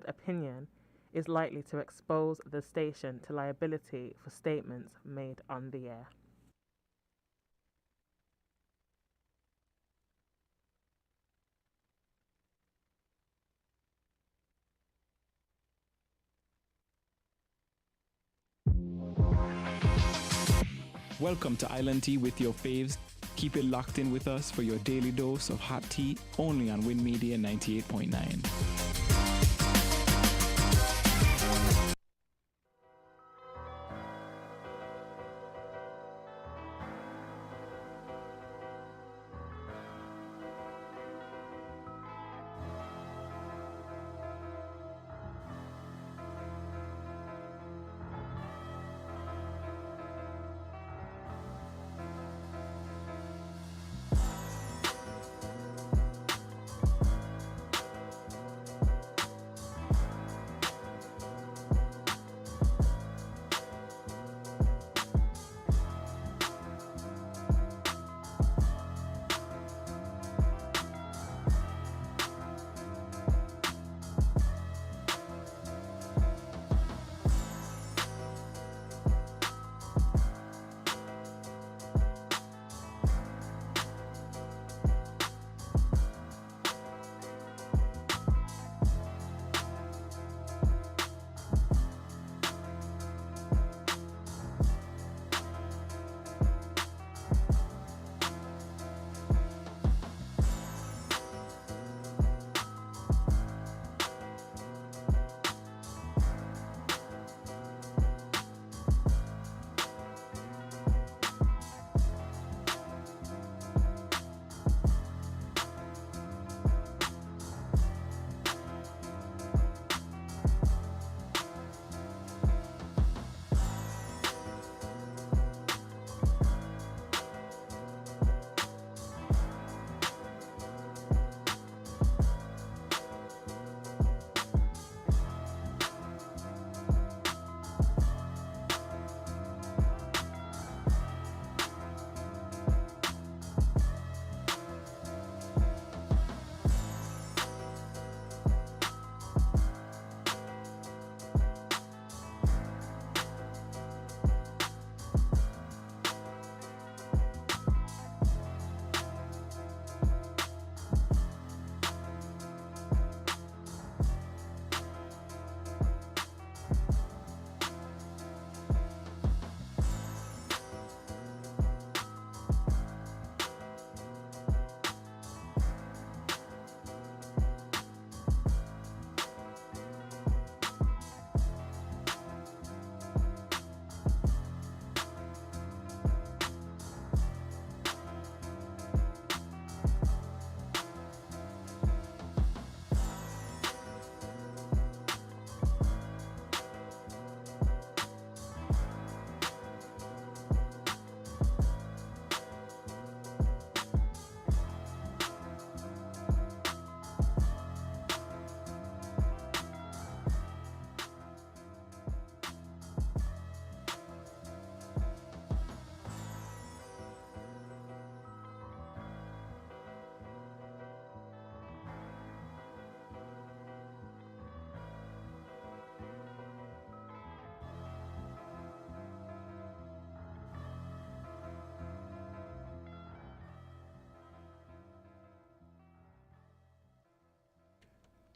opinion is likely to expose the station to liability for statements made on the air. Welcome to Island Tea with your faves. Keep it locked in with us for your daily dose of hot tea only on Win Media 98.9.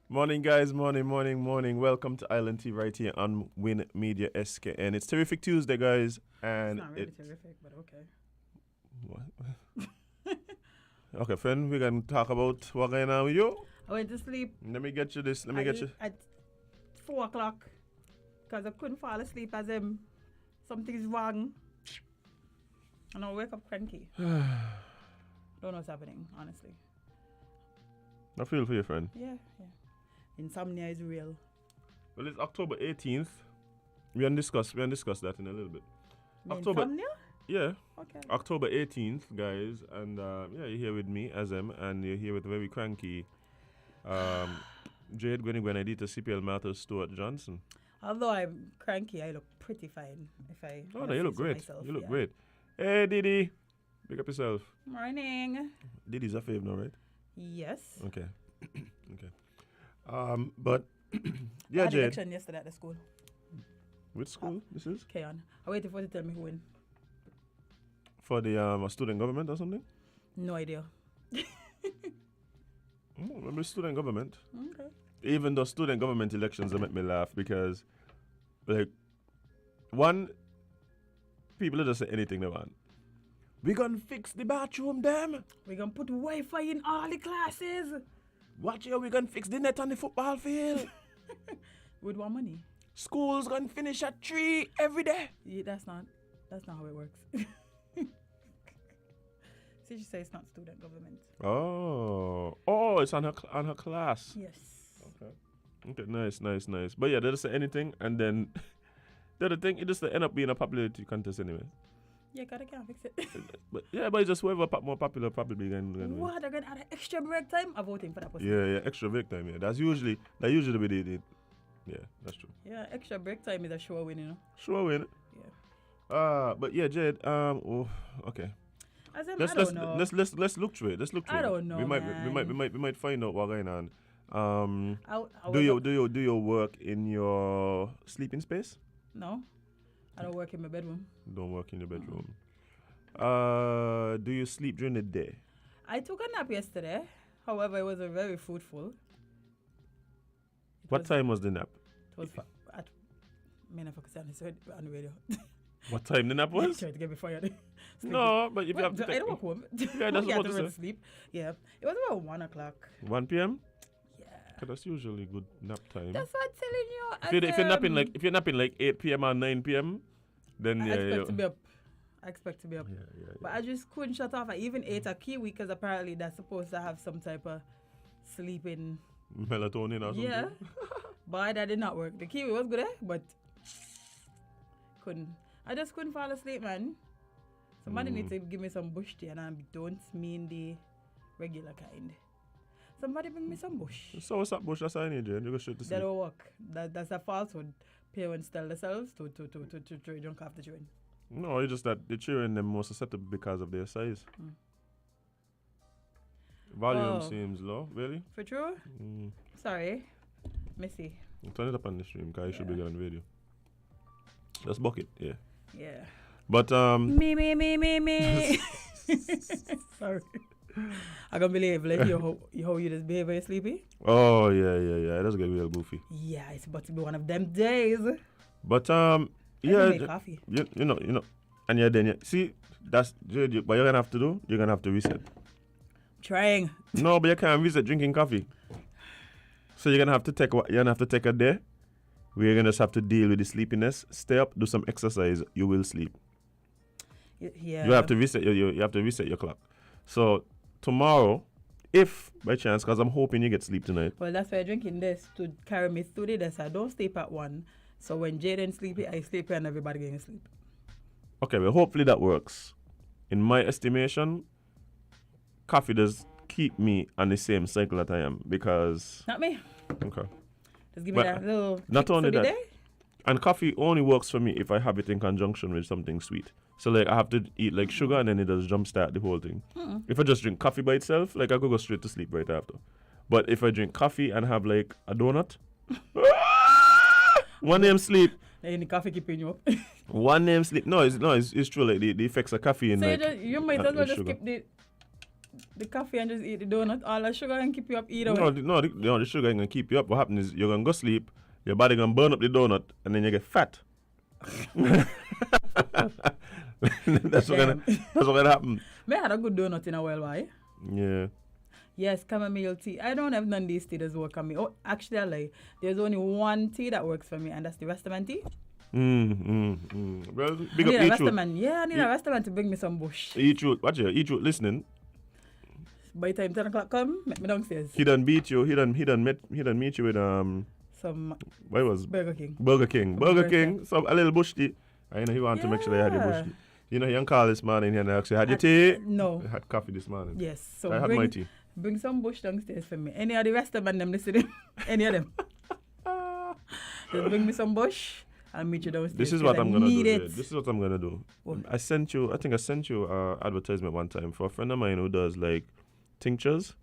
Morning, guys. Morning. Welcome to Island Tea right here on Win Media SKN. It's Terrific Tuesday, guys. And it's not really terrific, but okay. What? Okay, friend, we're going to talk about what going on with you. I went to sleep. Let me get you this. At 4 o'clock because I couldn't fall asleep as something's wrong. And I wake up cranky. Don't know what's happening, honestly. I feel for you, friend. Yeah. Insomnia is real. Well, it's October 18th. We can discuss that in a little bit. Insomnia? Yeah. Okay. October 18th, guys. And you're here with me, Azem, and you're here with very cranky Jade Gwenny Edita CPL Matters Stuart Johnson. Although I'm cranky, I look pretty fine. You look great. You look great. Hey, Didi. Pick up yourself. Morning. Didi's a fave now, right? Yes. Okay. Okay. But Yeah, I had Jade. election yesterday at the school. Which school this is? Keon. I waited for you to tell me who win. For the student government or something? No idea. Maybe student government. Okay. Even though student government elections they make me laugh because, like, one, people will just say anything they want. We gonna fix the bathroom, them. We're going to put Wi-Fi in all the classes. Watch here, we gonna fix the net on the football field. With what money? School's gonna finish at 3 every day. Yeah, that's not how it works. See, she says it's not student government. Oh, it's on her class. Yes. Okay, nice. But yeah, they just say anything, and then the other thing, it just end up being a popularity contest anyway. Yeah, because they can't fix it. But it's just whoever more popular probably gonna win. What? They're going to add an extra break time? I'm voting for that person. Yeah, extra break time. Yeah, that usually be the yeah, that's true. Yeah, extra break time is a sure win, you know. Sure win. Yeah. But yeah, Jade. Okay. As in, Let's I don't know. let's look through it. Let's look through I it. don't know, We might find out what's going on. Do you work in your sleeping space? No. I don't work in my bedroom. Don't work in your bedroom. Do you sleep during the day? I took a nap yesterday. However, it wasn't very fruitful. What time was the nap? It was at I never could say this on the radio. What time the nap was? Trying to get me fired. No, but if you have to I don't walk home. Yeah, that's You have what to to run say. sleep. Yeah. It was about 1 o'clock. 1 p.m. Yeah. 'Cause that's usually good nap time. That's what I'm telling you. If you're napping like 8 p.m. or 9 p.m., then I yeah, expect to be up. I expect to be up. Yeah. But I just couldn't shut off. I even ate a kiwi because apparently that's supposed to have some type of sleeping. Melatonin or something. Yeah. But that did not work. The kiwi was good, but couldn't. I just couldn't fall asleep, man. Somebody needs to give me some bush tea, and I don't mean the regular kind. Somebody bring me some bush. So what's that bush? That's all I need, Jane. You go straight to That sleep. don't work. That's a falsehood. Parents tell themselves to drink off the children. No, it's just that the children are more susceptible because of their size. Volume seems low, really. For true? Sorry. Missy. Turn it up on the stream, because you should be good on video. Just bucket, yeah. Yeah. But Me. Sorry. I can't believe like how you just behave when you're sleepy. oh yeah. It does get real goofy. Yeah, it's about to be one of them days. But I yeah, make coffee. you know, and yeah, then see that's what you're gonna have to do. You're gonna have to reset. Trying. No, but you can't reset drinking coffee. So you're gonna have to take a day where you're gonna just have to deal with the sleepiness. Stay up, do some exercise. You will sleep. Yeah. You have to reset your clock. So tomorrow, if by chance, because I'm hoping you get sleep tonight. Well, that's why I'm drinking this to carry me through the day. So I don't sleep at 1. So when Jaden's sleepy, I sleep and everybody getting sleep. Okay, well, hopefully that works. In my estimation, coffee does keep me on the same cycle that I am because. Not me. Okay. Just give me that little. Not only through the that. day. And coffee only works for me if I have it in conjunction with something sweet. So like I have to eat like sugar and then it does jumpstart the whole thing. If I just drink coffee by itself, like I could go straight to sleep right after. But if I drink coffee and have like a donut, one name sleep. Then the coffee keeping you up. One name sleep. No, it's true. Like the effects of caffeine. So like, you might as well with just sugar. skip the coffee and just eat the donut. All the sugar and keep you up either No, way. the sugar ain't gonna keep you up. What happens is you're gonna go sleep, your body gonna burn up the donut, and then you get fat. That's what gonna happen. May I had a good donut in a while, why? Yeah. Yes, chamomile tea. I don't have none of these tea that work on me. Oh, actually, I lie. There's only one tea that works for me, and that's the Restaman tea. Well, big I need up a each root. Restaman. Yeah, I need a Restaman to bring me some bush. Each root, watch it. Each root listening. By the time 10 o'clock come, make me downstairs. He done beat you. He done meet you with Some what was Burger King. Burger King. Burger King. Some a little bush tea. I know he wanted to make sure they had your bush Yeah. tea. You know, he didn't call this morning and actually had your tea. No. I had coffee this morning. Yes. So I had my tea. bring some bush downstairs for me. Any of the Restaman them listening? Any of them? Just bring me some bush. I'll meet you downstairs. This is what I'm gonna do. Need Jade. it. This is what I'm gonna do. What? I sent you advertisement one time for a friend of mine who does like tinctures.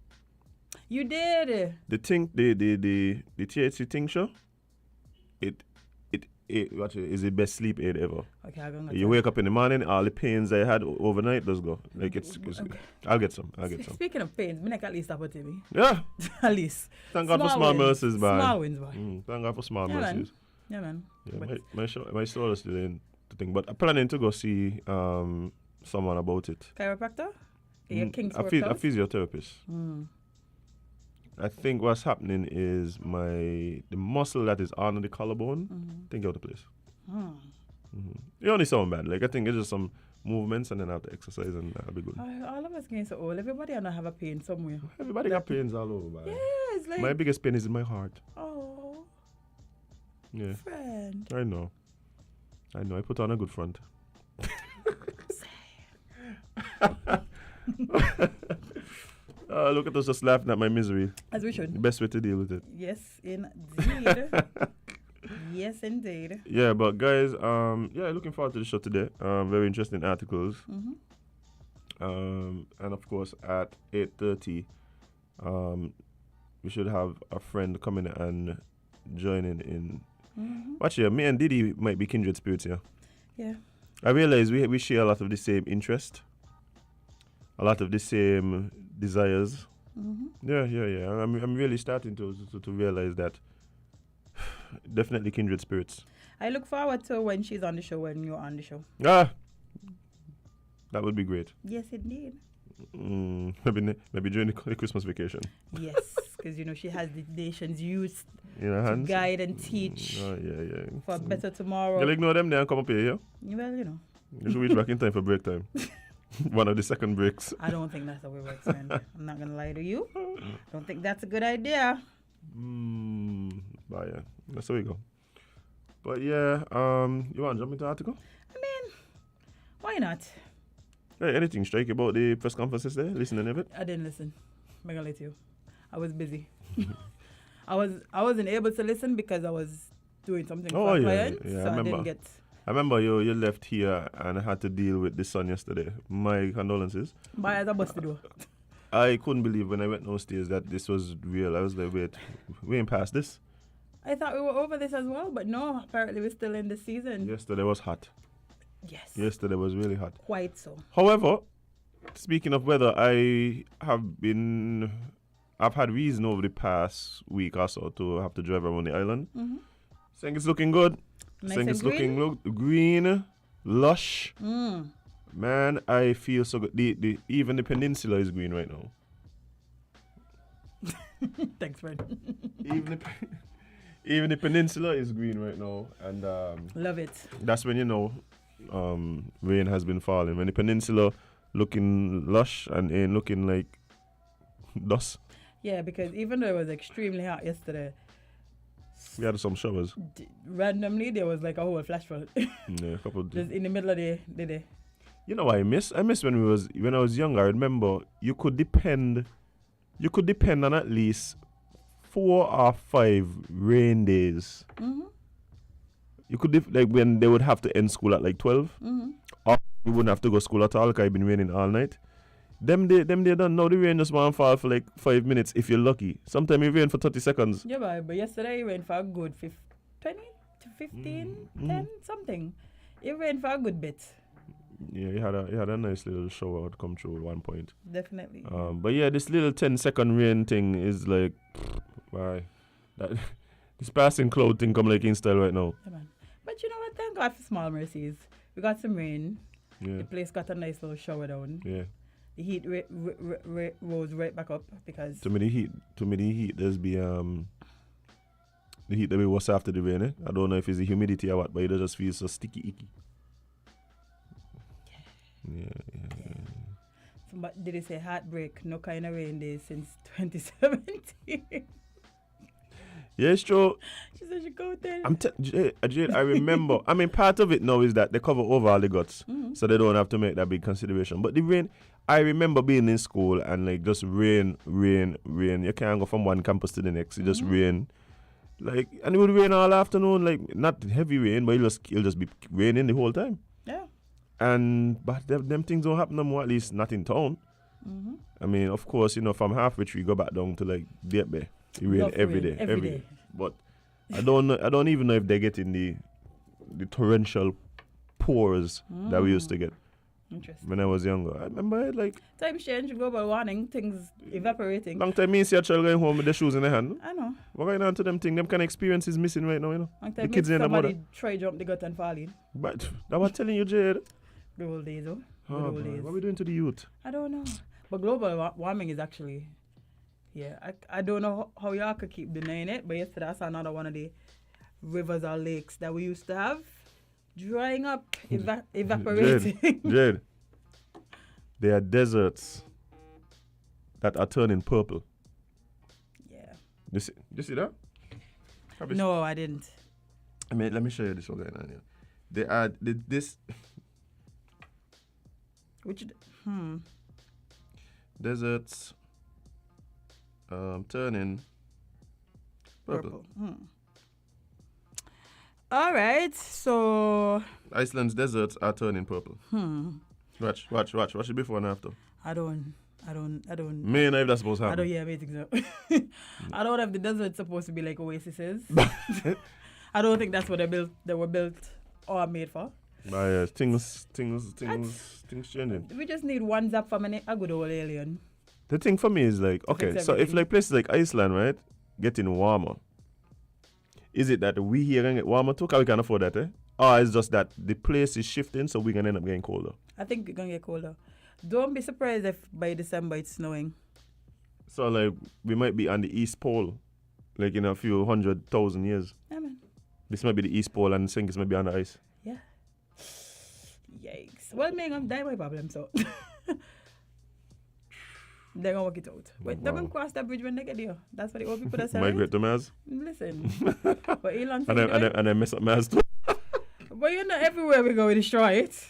You did. The THC tincture, it what is the best sleep aid ever. Okay, I'm gonna. You wake up in the morning, all the pains I had overnight, just go. Like it's Okay. I'll get some. Speaking of pains, me neck at least about me. Yeah. At least. Thank God for small mercies, man. Small wins, boy. Thank God for small Yeah, man. mercies. Yeah, man. Yeah, But my soul is still in the thing, but I'm planning to go see someone about it. chiropractor? Your King's A physiotherapist. I think what's happening is the muscle that is on the collarbone, I think out of place. It only sound bad. Like I think it's just some movements and then I have to exercise and that'll be good. All of us getting so old. Everybody gonna have a pain somewhere. Everybody got pains all over, man. Yeah, it's like. My biggest pain is in my heart. Oh, Yeah, friend. I know. I put on a good front. Look at us just laughing at my misery. As we should. The best way to deal with it. Yes, indeed. Yes, indeed. Yeah, but guys, looking forward to the show today. Very interesting articles. And of course, at 8:30, we should have a friend coming and joining in. Watch here, me and Didi might be kindred spirits here. Yeah. I realize we share a lot of the same interest, a lot of the same desires. Yeah. I'm really starting to realize that. Definitely kindred spirits. I look forward to when she's on the show, when you're on the show. That would be great. Yes, indeed. Maybe during the Christmas vacation. Yes, because she has the nation's youth In her to hands. guide and teach Oh, yeah. for a better tomorrow. You'll ignore them there and come up here, yeah? Well, You should reach back in time for break time. One of the second breaks. I don't think that's how it works, man. I'm not going to lie to you. Don't think that's a good idea. But yeah, that's how we go. But yeah, you want to jump into the article? I mean, why not? Hey, anything strike you about the press conferences there? Listen to any of it? I didn't listen. I'm going to let you. I was busy. I wasn't able to listen because I was doing something for a client, yeah, so I didn't get... I remember you left here and had to deal with the sun yesterday. My condolences. But as I busted door. I couldn't believe when I went downstairs that this was real. I was like, wait, we ain't past this. I thought we were over this as well, but no, apparently we're still in the season. Yesterday was hot. Yes. Yesterday was really hot. Quite so. However, speaking of weather, I've had reason over the past week or so to have to drive around the island. Saying it's looking good. Nice Saying and it's looking green, lush. Man, I feel so good. Even the peninsula is green right now. Thanks, friend. Even the peninsula is green right now, and Love it. that's when rain has been falling. When the peninsula looking lush and ain't looking like dust. Yeah, because even though it was extremely hot yesterday, We had some showers. Randomly there was like a whole flash flood. Yeah, a couple. Just in the middle of the day. You know what I miss? I miss when I was younger. I remember you could depend on at least 4 or 5 rain days. You could like when they would have to end school at like 12, or you wouldn't have to go to school at all because it's been raining all night. Them they don't know the rain just want to fall for like 5 minutes if you're lucky. Sometimes it rain for 30 seconds. Yeah, but yesterday it rained for a good 20 to 15, 10 something. It rained for a good bit. Yeah, you had a nice little shower out come through at one point. Definitely. But yeah, this little 10-second rain thing is like, why? This passing cloud thing come like in style right now. Yeah, man. But you know what? Thank God for small mercies. We got some rain. Yeah. The place got a nice little shower down. Yeah. The heat rose right back up because... To me the heat there's be the heat that be worse after the rain. I don't know if it's the humidity or what, but it just feels so sticky icky. Yeah. But did they say heartbreak? No kind of rain days since 2017. Yeah, it's true. She said she go there. Jade, I remember. I mean, part of it now is that they cover over all the guts, so they don't have to make that big consideration. But the rain, I remember being in school and like just rain. You can't go from one campus to the next. It just rain. Like, and it would rain all afternoon. Like, not heavy rain, but it'll just be raining the whole time. Yeah. But them things don't happen no more, at least not in town. I mean, of course, from halfway we go back down to like Vietnam. It rain every day. But I don't know. I don't even know if they're getting the torrential pours that we used to get Interesting. when I was younger. I remember Time change, global warming, things evaporating. long time me see a child going home with their shoes in their hand. I know. What going on to them thing? Them kind of experience is missing right now, Long The time kids in the mother. somebody try jump the gut and fall in. But that was telling you, Jade. The old days, oh. Oh, Good old boy. days. What are we doing to the youth? I don't know. But global warming is actually, I don't know how y'all could keep denying it, but yesterday I saw another one of the rivers or lakes that we used to have drying up, evaporating. Jade. There are deserts that are turning purple. Yeah. You see that? No, I didn't. I mean, let me show you this one going on here. They are this Which, deserts turning purple. All right, so Iceland's deserts are turning purple. Watch it before and after. I don't. Me and if that's supposed to I happen. don't. Yeah, I think so. I don't know if the desert's supposed to be like oases. I don't think that's what they were built or made for. But yeah, things changing. We just need one zap from a good old alien. The thing for me is like, okay, Fix so if everything. like places like Iceland, right, getting warmer, is it that we here can get warmer too? Cause we can afford that, Or it's just that the place is shifting, so we can end up getting colder. I think it's gonna get colder. Don't be surprised if by December it's snowing. So like we might be on the East Pole, like in a few 100,000 years. Yeah, man. This might be the East Pole and St. might be on the ice. Yeah. Yikes. Well, me, I'm die my problem, so they're gonna work it out. But they're gonna cross that bridge when they get there. That's what the old people are saying. Migrate to Mars. Listen. But Elon And then mess up Mars too. But you know, everywhere we go, we destroy it.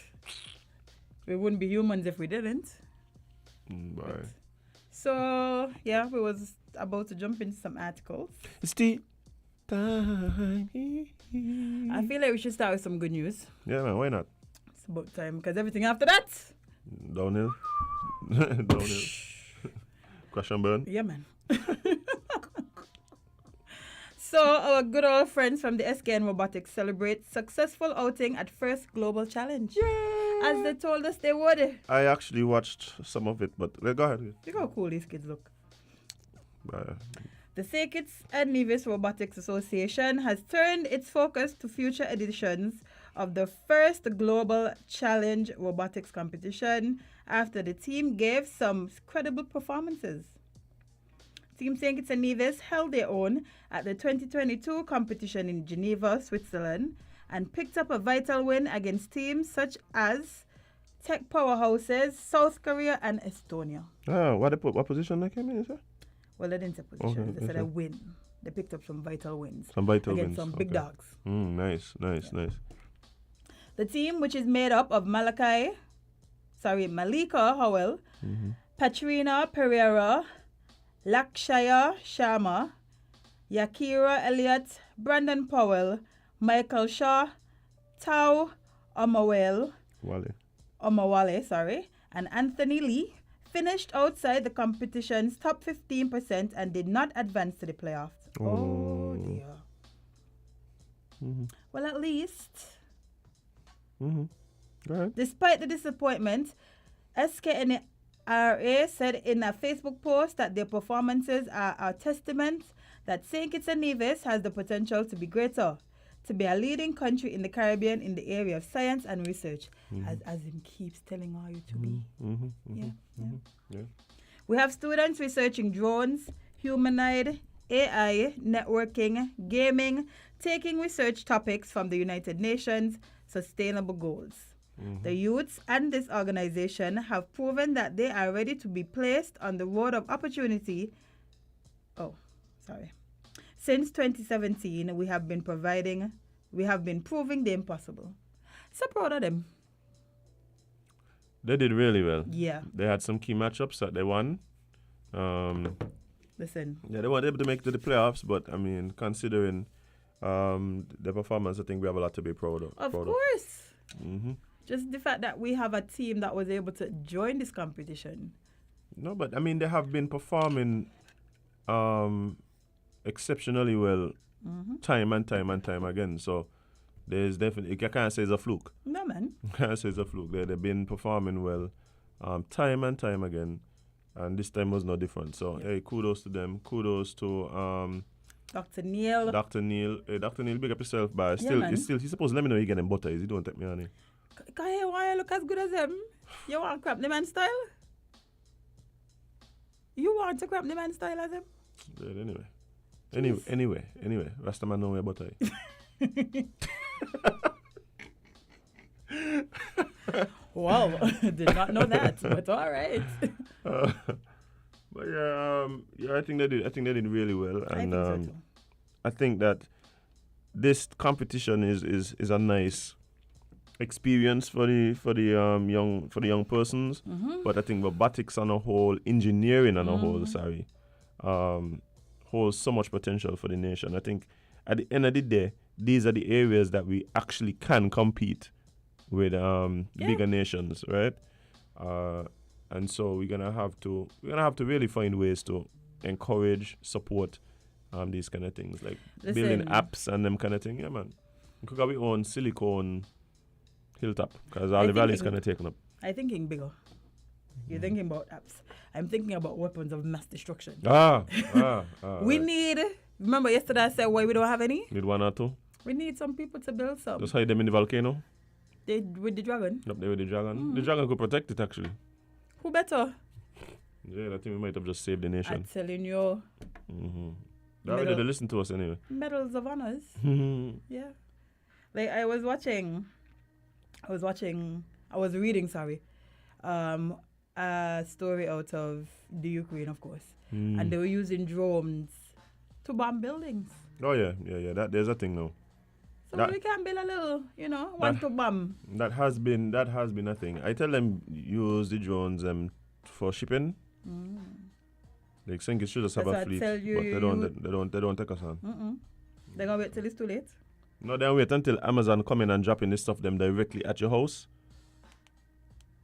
We wouldn't be humans if we didn't. Bye. So, yeah, we was about to jump into some articles. It's the time. I feel like we should start with some good news. Yeah, man, why not? It's about time, because everything after that. Downhill. Downhill. Crash and burn. Yeah, man. So, our good old friends from the SKN Robotics celebrate successful outing at first global challenge. As they told us they would. I actually watched some of it, but go ahead. Look how cool these kids look. Bye. The St. Kitts and Nevis Robotics Association has turned its focus to future editions of the first Global Challenge Robotics competition after the team gave some credible performances. Team St. Kitts and Nevis held their own at the 2022 competition in Geneva, Switzerland, and picked up a vital win against teams such as tech powerhouses South Korea and Estonia. Ah, what position they came in, sir? Well, they didn't say position. Okay, They said a okay. win. They picked up some vital wins. Some vital against wins. some big Okay. dogs. Nice. The team, which is made up of Malika Howell, Patrina Pereira, Lakshaya Sharma, Yakira Elliott, Brandon Powell, Michael Shaw, Tao Omawale, and Anthony Lee finished outside the competition's top 15% and did not advance to the playoffs. Oh dear. Well, at least, Go ahead. despite the disappointment, SKNRA said in a Facebook post that their performances are a testament that St. Kitts and Nevis has the potential to be greater, to be a leading country in the Caribbean in the area of science and research, as him keeps telling all you to be. Yeah. We have students researching drones, humanoid, AI, networking, gaming, taking research topics from the United Nations Sustainable Goals. The youths and this organization have proven that they are ready to be placed on the road of opportunity. Since 2017, we have been proving the impossible. So proud of them. They did really well. Yeah. They had some key matchups that they won. Listen. Yeah, they weren't able to make it to the playoffs, but I mean, considering their performance, I think we have a lot to be proud of. Of course. Mm-hmm. Just the fact that we have a team that was able to join this competition No, but I mean, they have been performing exceptionally well time and time and time again. So there's definitely, I can't say it's a fluke. No, man. I can't say it's a fluke. They've been performing well time and time again. And this time was no different. So, hey, kudos to them. Kudos to Dr. Neil. Dr. Neil. Hey, Dr. Neil, big up yourself, but man. he's supposed to let me know you getting butter. He don't take me on it. Why you look as good as him? You want to crap the man style? You want to crap the man style as him? Yeah, anyway. Rasta man know where butter is. Wow, did not know that, but all right. But yeah, I think they did really well, and I think so too. I think that this competition is a nice experience for the young persons. But I think robotics on a whole, engineering on a whole, holds so much potential for the nation. I think at the end of the day, these are the areas that we actually can compete with bigger nations, right? And so we're gonna have to really find ways to encourage, support these kind of things, like building apps and them kind of thing. Yeah, man. We could have our own silicone hilltop because all the valley is kind of taken up. I'm thinking bigger. You're thinking about apps. I'm thinking about weapons of mass destruction. We need. Remember yesterday I said why we don't have any? Need one or two? We need some people to build some. Just hide them in the volcano? With the dragon? Up there with the dragon. The dragon could protect it, actually. Who better? Yeah, I think we might have just saved the nation. I'm telling you. They already listen to us anyway. Medals of honors. Yeah. Like I was reading, a story out of the Ukraine, of course. And they were using drones to bomb buildings. Oh, yeah. There's a thing now. So we can build a little, one to bomb. That has been a thing. I tell them use the drones for shipping. Like think it should just have a fleet, but they don't take us on. They're gonna wait till it's too late. No, they wait until Amazon come in and drop in this stuff them directly at your house.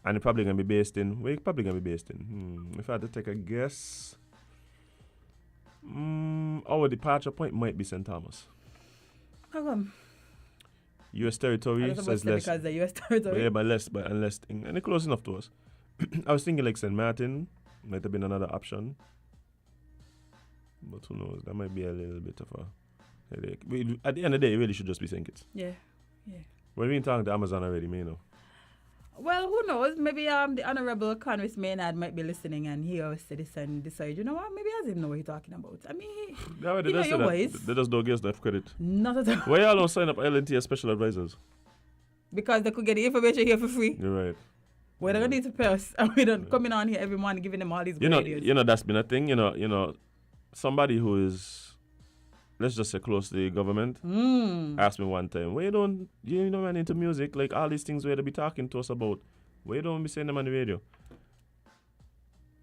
And it's probably gonna be based in where? Probably gonna be based in. If I had to take a guess, our departure point might be St. Thomas. How come? U.S. territory says less. Because the U.S. territory. Yeah, but unless and it's close enough to us. I was thinking like St. Martin might have been another option, but who knows? That might be a little bit of a headache. At the end of the day, it really should just be St. Kitts. Yeah. We've been talking to Amazon already, you know. Well, who knows? Maybe the Honorable Congress Maynard might be listening and hear us say this and decide, you know what? Maybe he doesn't know what he's talking about. I mean, they know your ways. They just don't give us enough credit. Not at all. Why y'all don't sign up LNT as special advisors? Because they could get the information here for free. You're right. Well, they're going to need to pay us. And we don't coming on here every morning giving them all these ideas. You know, that's been a thing. You know, somebody who is, let's just say, close to the government asked me one time, why you don't run into music? Like all these things where they be talking to us about, why you don't be saying them on the radio?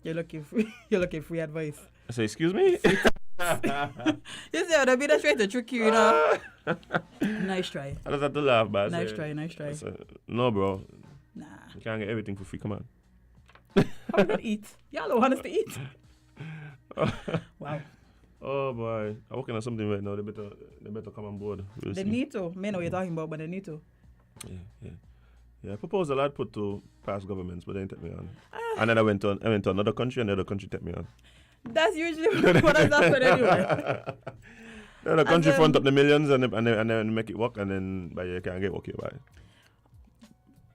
You're looking free advice. I say, excuse me? You say, they'll be the trying to trick you, you know? Nice try. I just have to laugh, but Nice try. Say, no, bro. Nah. You can't get everything for free. Come on. How we gonna eat? Y'all don't want us to eat. Wow. Oh boy, I'm working on something right now. They better come on board. They need to. May know what you're talking about, but they need to. Yeah. Proposal I'd put to past governments, but they didn't take me on. And then I went to another country, and the other country took me on. That's usually what has happened anyway. The country front up the millions and then make it work, and then but you can't get work here by.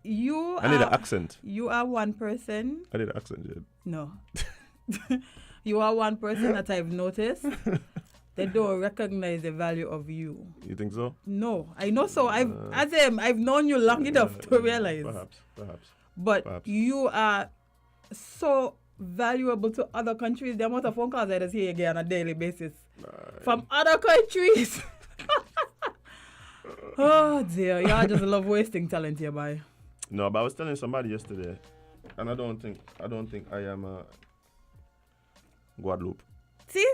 I need an accent. You are one person. I need an accent, Jade. No. You are one person that I've noticed. They don't recognize the value of you. You think so? No, I know so. I've known you long enough to realize. Perhaps. But you are so valuable to other countries. The amount of phone calls I just hear again on a daily basis from other countries. Oh dear, y'all just love wasting talent here, boy. No, but I was telling somebody yesterday, and I don't think I am Guadeloupe. See?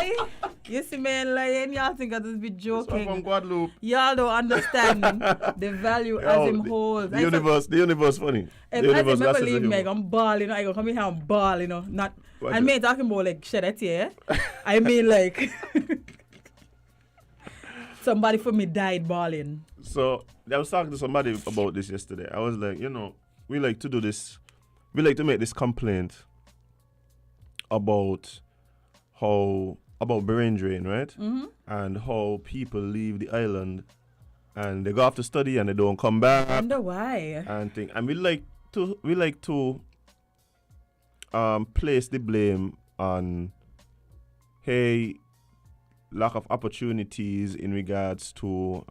lie. You see me lying, y'all think I just be So I'm from joking. Guadeloupe. Y'all don't understand the value as him holds. The universe funny. If The I universe never got sense of leave me, humor. I'm balling. I go come here and ball, you know. Not. What I you- mean talking about like shit at here. I mean like somebody for me died balling. So I was talking to somebody about this yesterday. I was like, we like to do this. We like to make this complaint about brain drain, right? Mm-hmm. And how people leave the island and they go off to study and they don't come back Wonder why? and thing. And we like to place the blame on lack of opportunities in regards to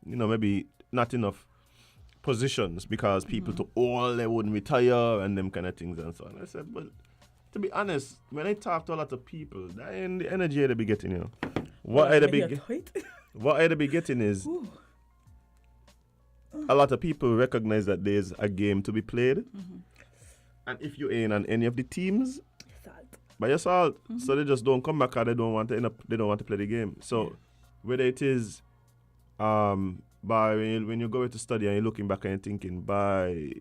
maybe not enough positions because people to all they wouldn't retire and them kind of things and so on. I said, but to be honest, when I talk to a lot of people, that ain't the energy they be getting, What I be getting is a lot of people recognize that there's a game to be played. And if you ain't on any of the teams, by your salt. So they just don't come back because they don't want to play the game. So whether it is by when you go to study and you're looking back and you're thinking by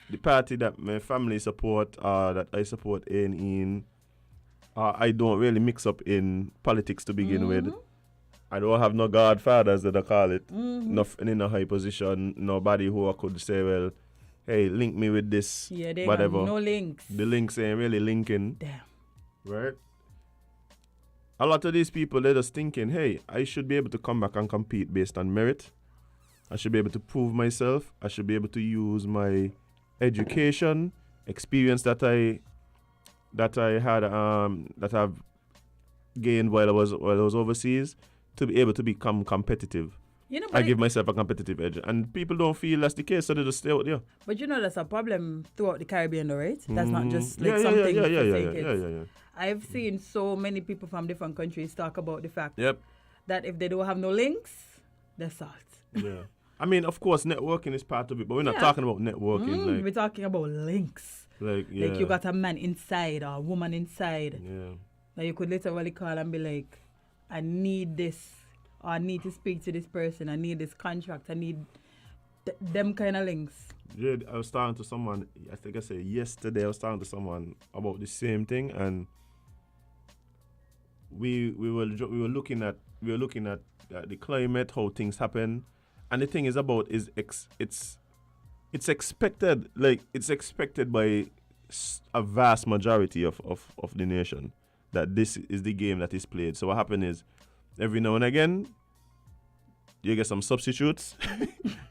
the party that my family support that I support in I don't really mix up in politics to begin with. I don't have no godfathers that I call it. Nothing in a high position. Nobody who I could say, well, hey, link me with this. Yeah, they whatever. have no links. The links ain't really linking. Damn. Right? A lot of these people, they're just thinking, hey, I should be able to come back and compete based on merit. I should be able to prove myself. I should be able to use my education, experience that I've gained while I was overseas to be able to become competitive. I give myself a competitive edge. And people don't feel that's the case, so they just stay out there. But that's a problem throughout the Caribbean, though, right? That's not just like something for fake kids. Yeah. I've seen so many people from different countries talk about the fact Yep. that if they don't have no links, they're salt. Yeah. I mean, of course, networking is part of it, but we're not talking about networking. We're talking about links. Like you got a man inside or a woman inside. Yeah. That you could literally call and be like, I need this. Or I need to speak to this person. I need this contract. I need them kind of links. Yeah, I was talking to someone, I think I said yesterday, I was talking to someone about the same thing, and we were looking at the climate, how things happen, and the thing is about it's expected, like it's expected by a vast majority of the nation that this is the game that is played. So what happens is every now and again you get some substitutes.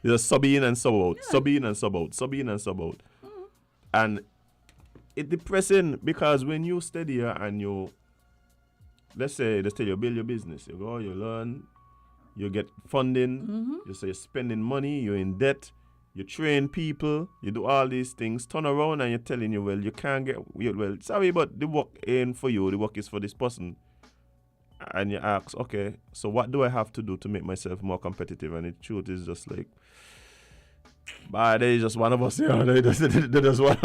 There's a sub in and sub out, sub in and sub out, sub in and sub out, and it's depressing because when you study here and you, let's say you build your business, you go, you learn, you get funding, you say you're spending money, you're in debt, you train people, you do all these things, turn around and you're telling you, well, you can't get, well, sorry, but the work ain't for you, the work is for this person. And you ask, okay, so what do I have to do to make myself more competitive? And the truth is just like, they're just one of us, they're just one.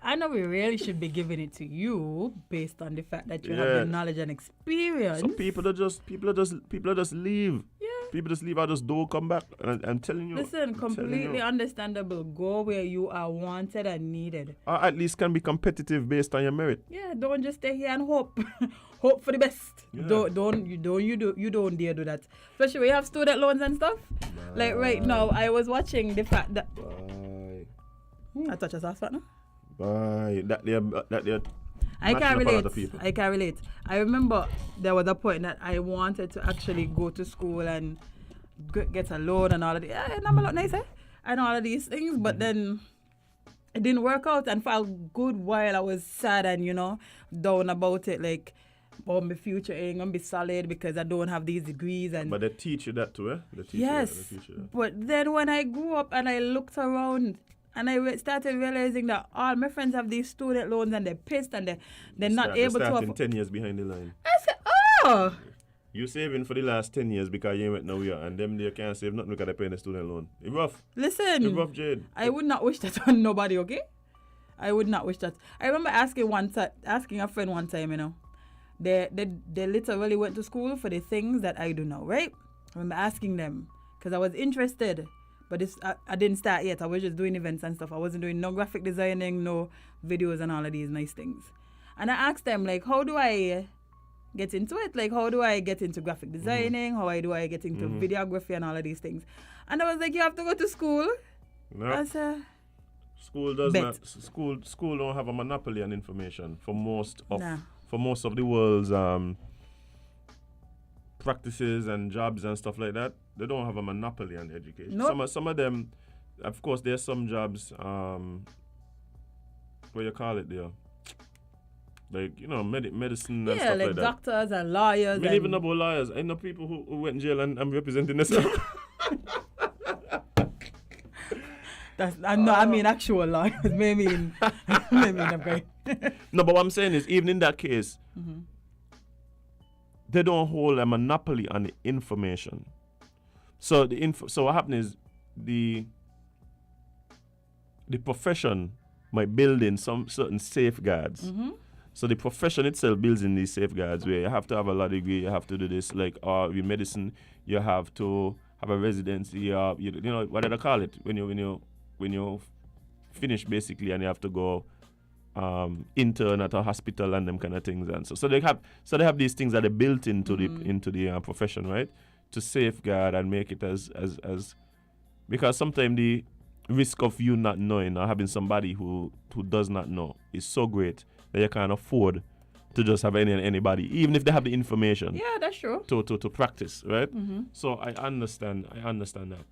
I know we really should be giving it to you based on the fact that you have the knowledge and experience. Some people just leave. Yeah. People just leave. I just don't come back. And I'm telling you. Listen, completely understandable. Go where you are wanted and needed. Or at least can be competitive based on your merit. Yeah, don't just stay here and hope. Hope for the best. Yeah. You don't dare do that. Especially when you have student loans and stuff. Like right now, I was watching the fact that. Bye. I touch a sauce now. Bye. I can't relate. I remember there was a point that I wanted to actually go to school and get a loan and all of that. Yeah, I'm a lot nicer and all of these things, but then it didn't work out, and for a good while I was sad and down about it, like, oh, my future ain't gonna be solid because I don't have these degrees. But they teach you that too, eh? Yes. But then when I grew up and I looked around and I started realizing that all my friends have these student loans and they're pissed and they're not able to afford. 10 years behind the line. I said, oh! You saving for the last 10 years because you went nowhere, and them they can't save nothing because they're paying the student loan. It's rough. Listen. It's rough, Jade. I would not wish that on nobody, okay? I would not wish that. I remember asking a friend one time, you know, they literally went to school for the things that I do now, right? I remember asking them because I was interested, but I didn't start yet. I was just doing events and stuff. I wasn't doing no graphic designing, no videos and all of these nice things. And I asked them, like, how do I get into it? Like, how do I get into graphic designing? How do I get into videography and all of these things? And I was like, you have to go to school. No. I said, School does not. School don't have a monopoly on information for most of the world's practices and jobs and stuff like that. They don't have a monopoly on education. Nope. Some of them, of course, there's some jobs. What you call it there? Like, you know, medicine and stuff like that. Yeah, like doctors and lawyers. I mean, even about lawyers. I know people who went in jail and representing themselves. I mean actual lawyers. maybe in a brain. No, but what I'm saying is, even in that case, they don't hold a monopoly on the information. So so what happens is the profession might build in some certain safeguards. So the profession itself builds in these safeguards where you have to have a law degree, you have to do this, like with medicine, you have to have a residency, you know, what do they call it when you finish basically, and you have to go intern at a hospital and them kind of things, and so they have these things that are built into the profession, right, to safeguard and make it as because sometimes the risk of you not knowing or having somebody who does not know is so great that you can't afford to just have anybody, even if they have the information. Yeah, that's true. To practice, right? So I understand that.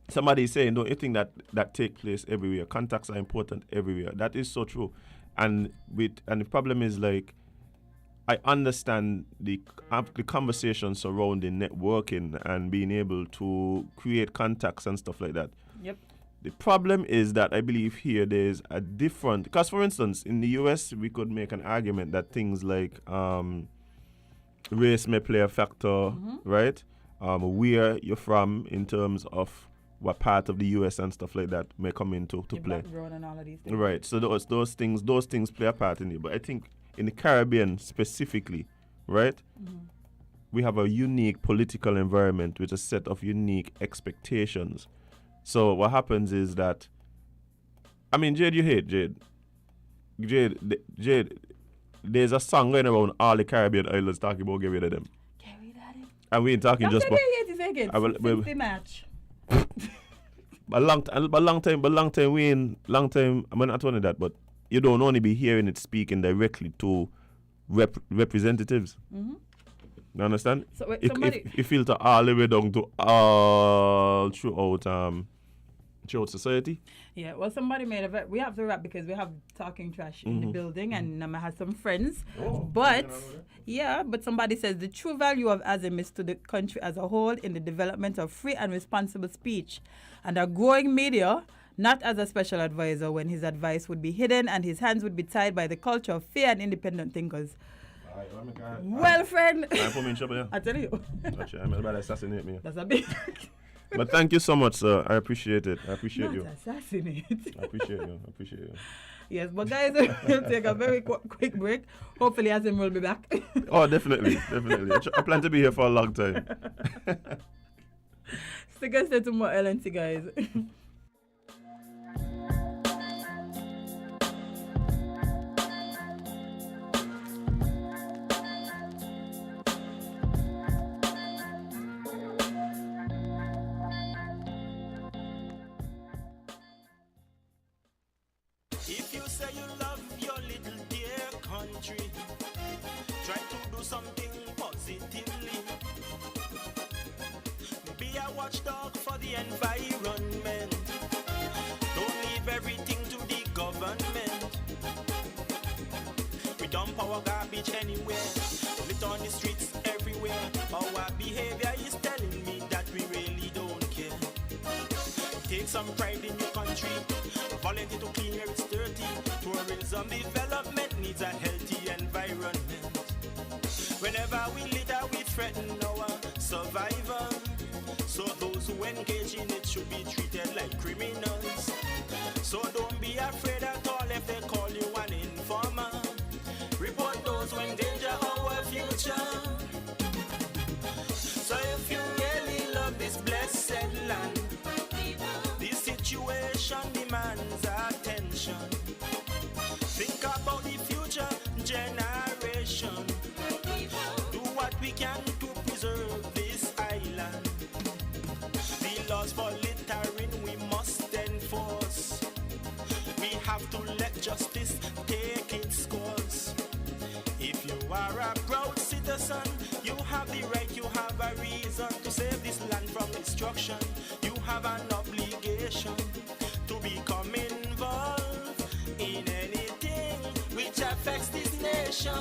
Somebody is saying, don't you think that take place everywhere? Contacts are important everywhere. That is so true. And the problem is, like, I understand the conversation surrounding networking and being able to create contacts and stuff like that. Yep. The problem is that I believe here there's a different, because for instance, in the US, we could make an argument that things like race may play a factor, right? Where you're from in terms of what part of the US and stuff like that may come into play. Background and all of these things. Right. So those things play a part in it. But I think in the Caribbean specifically, right? We have a unique political environment with a set of unique expectations. So what happens is that, I mean, Jade, you hate Jade. Jade, there's a song going around all the Caribbean islands talking about get rid of them. Get rid of them. And we ain't talking just about since the match. But long time, I'm not telling that, but you don't only be hearing it speaking directly to representatives. You understand? So wait, it filter all the way down to all throughout society. Yeah, well, somebody made we have to wrap because we have talking trash in the building, and Nama has some friends. But somebody says the true value of ASIM is to the country as a whole in the development of free and responsible speech and a growing media, not as a special advisor when his advice would be hidden and his hands would be tied by the culture of fair and independent thinkers. Well, friend, I tell you. I'm about to assassinate me. That's a bit. But thank you so much, sir. I appreciate it. I appreciate you. Assassinate. I appreciate you. Yes, but guys, we'll take a very quick break. Hopefully, Azim will be back. Oh, definitely. I plan to be here for a long time. Stick and stay to more LNT, guys. If you say you love your little dear country, try to do something positively. Be a watchdog for the environment. Don't leave everything to the government. We dump our garbage anywhere, lit on the streets everywhere. Our behavior is telling me that we really don't care. Take some pride in your country. Volunteer to clean where it's dirty. Tourism development needs a healthy environment. Whenever we litter, we threaten our survival. So those who engage in it should be treated like criminals. So don't be afraid at all. nation. Think about the future generation. Do what we can to preserve this island. The laws for littering we must enforce. We have to let justice take its course. If you are a proud citizen, you have the right, you have a reason to save this land from destruction. You have an obligation to become involved in anything which affects this nation.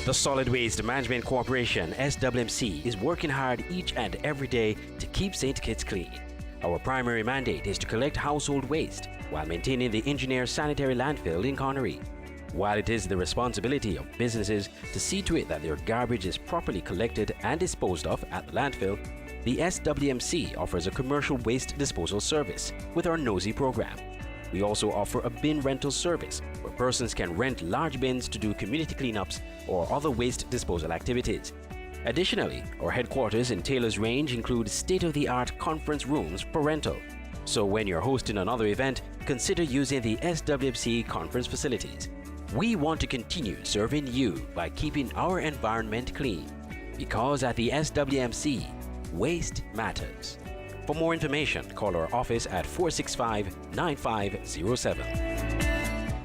The Solid Waste Management Corporation, SWMC, is working hard each and every day to keep St. Kitts clean. Our primary mandate is to collect household waste while maintaining the engineer sanitary landfill in Connery. While it is the responsibility of businesses to see to it that their garbage is properly collected and disposed of at the landfill, the SWMC offers a commercial waste disposal service with our NOSI program. We also offer a bin rental service where persons can rent large bins to do community cleanups or other waste disposal activities. Additionally, our headquarters in Taylor's Range include state-of-the-art conference rooms for rental. So when you're hosting another event, consider using the SWMC conference facilities. We want to continue serving you by keeping our environment clean. Because at the SWMC, waste matters. For more information, call our office at 465-9507.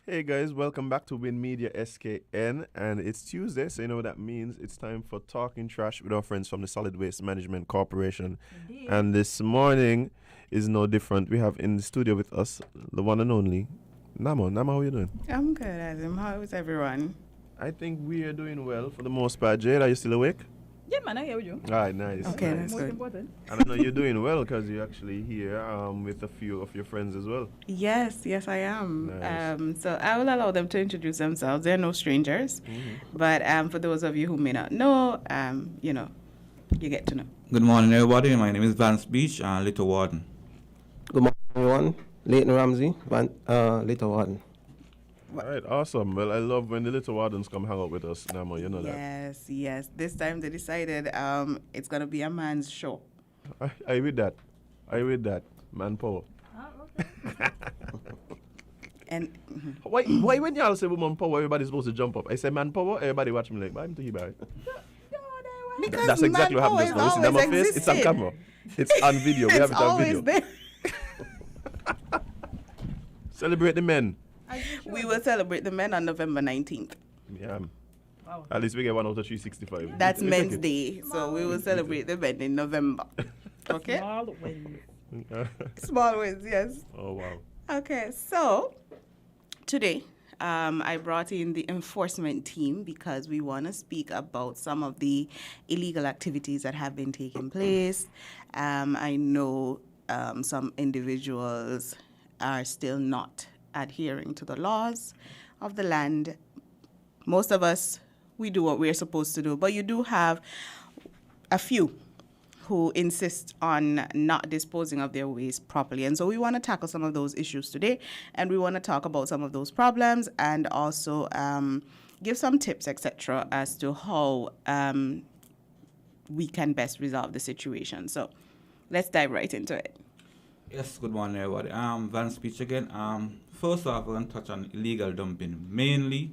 Hey guys, welcome back to Win Media SKN, and it's Tuesday, so you know what that means. It's time for Talking Trash with our friends from the Solid Waste Management Corporation. Indeed. And this morning is no different. We have in the studio with us the one and only Nama. Nama, how are you doing? I'm good, Azim. How is everyone? I think we are doing well for the most part. Jade, are you still awake? Yeah, man, I hear you. All right, nice. Okay, nice. that's Most good. important. And I know you're doing well because you're actually here with a few of your friends as well. Yes, I am. Nice. So I will allow them to introduce themselves. They're no strangers. But for those of you who may not know, you get to know. Good morning, everybody. My name is Vance Beach, Little Warden. Good morning, everyone. Leighton Ramsey, Little Warden. All right, awesome. Well, I love when the little wardens come hang out with us, Nama, you know that. Yes. This time they decided it's going to be a man's show. I with that. Manpower. And Why when y'all say woman power, everybody's supposed to jump up? I say manpower, everybody watch me like, I'm to hear about it. because That's exactly what happened just now. Listen to my face. It's on camera. It's on video. We have it on always video. there. Celebrate the men. We will celebrate the men on November 19th. Yeah. Wow. At least we get 1 out of 365. That's We Men's take it. Day, so we will celebrate the men in November. Okay? Small wins. Small wins, yes. Oh, wow. Okay, so today I brought in the enforcement team because we want to speak about some of the illegal activities that have been taking place. I know some individuals are still not adhering to the laws of the land. Most of us, we do what we're supposed to do, but you do have a few who insist on not disposing of their waste properly. And so we want to tackle some of those issues today, and we want to talk about some of those problems and also give some tips, etc., as to how we can best resolve the situation. So let's dive right into it. Yes, good morning, everybody. Vance Beach again. First off, we're going to touch on illegal dumping, mainly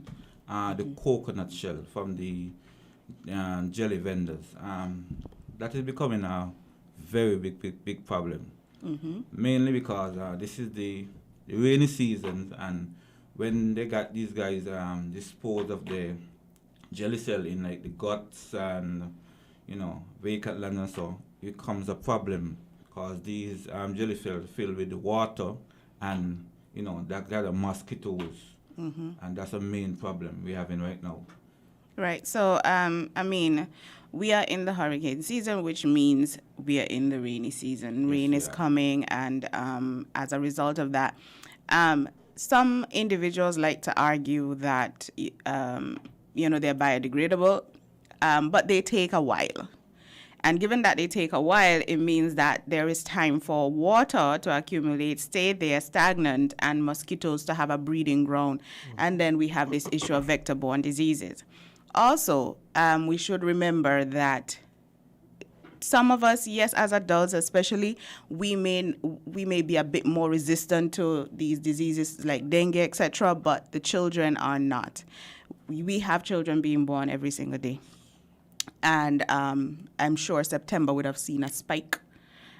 the coconut shell from the jelly vendors. That is becoming a very big problem. Mainly because this is the rainy season, and when they got these guys dispose of the jelly shell in like the guts and vacant land and so, it becomes a problem because these jelly shells filled with water and that got mosquitoes, and that's a main problem we're having right now. Right. So, I mean, we are in the hurricane season, which means we are in the rainy season. Rain is coming, and as a result of that, some individuals like to argue that, they're biodegradable, but they take a while. And given that they take a while, it means that there is time for water to accumulate, stay there stagnant, and mosquitoes to have a breeding ground. And then we have this issue of vector-borne diseases. Also, we should remember that some of us, yes, as adults especially, we may be a bit more resistant to these diseases like dengue, etc., but the children are not. We have children being born every single day. And I'm sure September would have seen a spike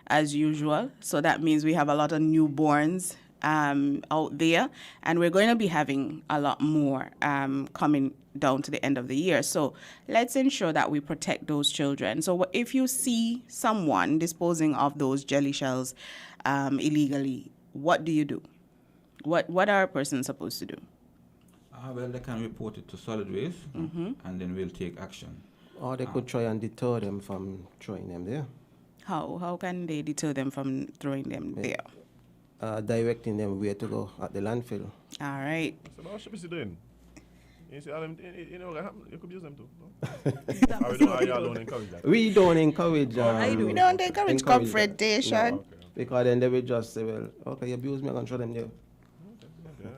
as usual. So that means we have a lot of newborns out there, and we're going to be having a lot more coming down to the end of the year. So let's ensure that we protect those children. So if you see someone disposing of those jelly shells illegally, what do you do? What are a person supposed to do? Well, they can report it to solid waste, and then we'll take action. Or they could try and deter them from throwing them there. How can they deter them from throwing them there? Directing them where to go at the landfill. All right. So what should we be doing? You see, you could use them too. No? Are you don't encourage that? We don't encourage. We don't encourage confrontation. No, because then they will just say, well, okay, you abuse me, I'm going to throw them there.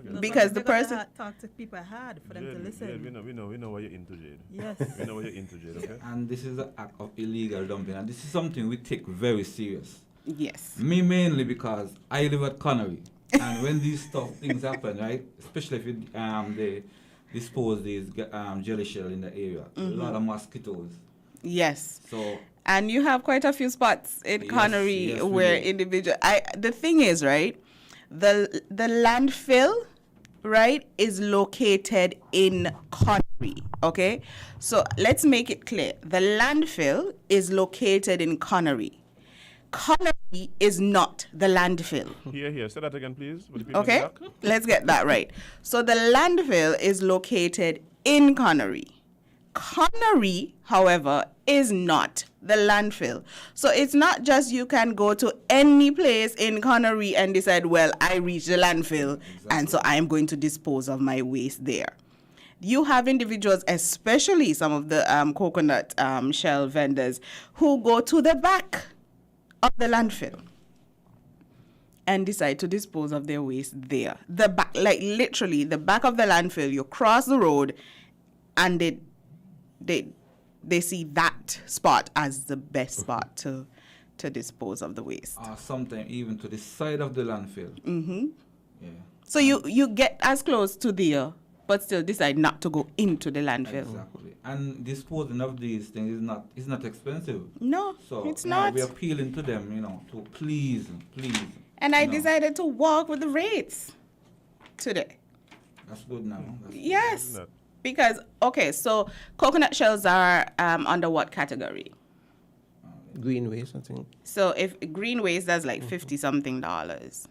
No, Because the you gotta person talk to people hard for them to listen. Jade, we know what you're into, Jade. Yes. We know what you're into, Jade, okay? And this is an act of illegal dumping, and this is something we take very serious. Yes. Me mainly because I live at Connery, and when these things happen, right, especially if they dispose these jelly shell in the area, a lot of mosquitoes. Yes. So. And you have quite a few spots in Connery where individual. The thing is, right, the landfill, right, is located in Connery. Okay, so let's make it clear. The landfill is located in Connery. Connery is not the landfill. Here. Say that again, please. Okay, let's get that right. So the landfill is located in Connery. Connery, however, is not the landfill. So it's not just you can go to any place in Connery and decide, well, I reached the landfill, and so I'm going to dispose of my waste there. You have individuals, especially some of the coconut shell vendors, who go to the back of the landfill and decide to dispose of their waste there. The back, like literally the back of the landfill, you cross the road and they see that spot as the best spot to dispose of the waste. Sometimes even to the side of the landfill. Yeah. So you get as close to there, but still decide not to go into the landfill. Exactly. And disposing of these things is not expensive. No, so it's not. We're appealing to them, to please. And I decided to walk with the rates today. That's good now. Yes. Because, okay, so coconut shells are under what category? Green waste, I think. So if green waste, that's like $50-something, right?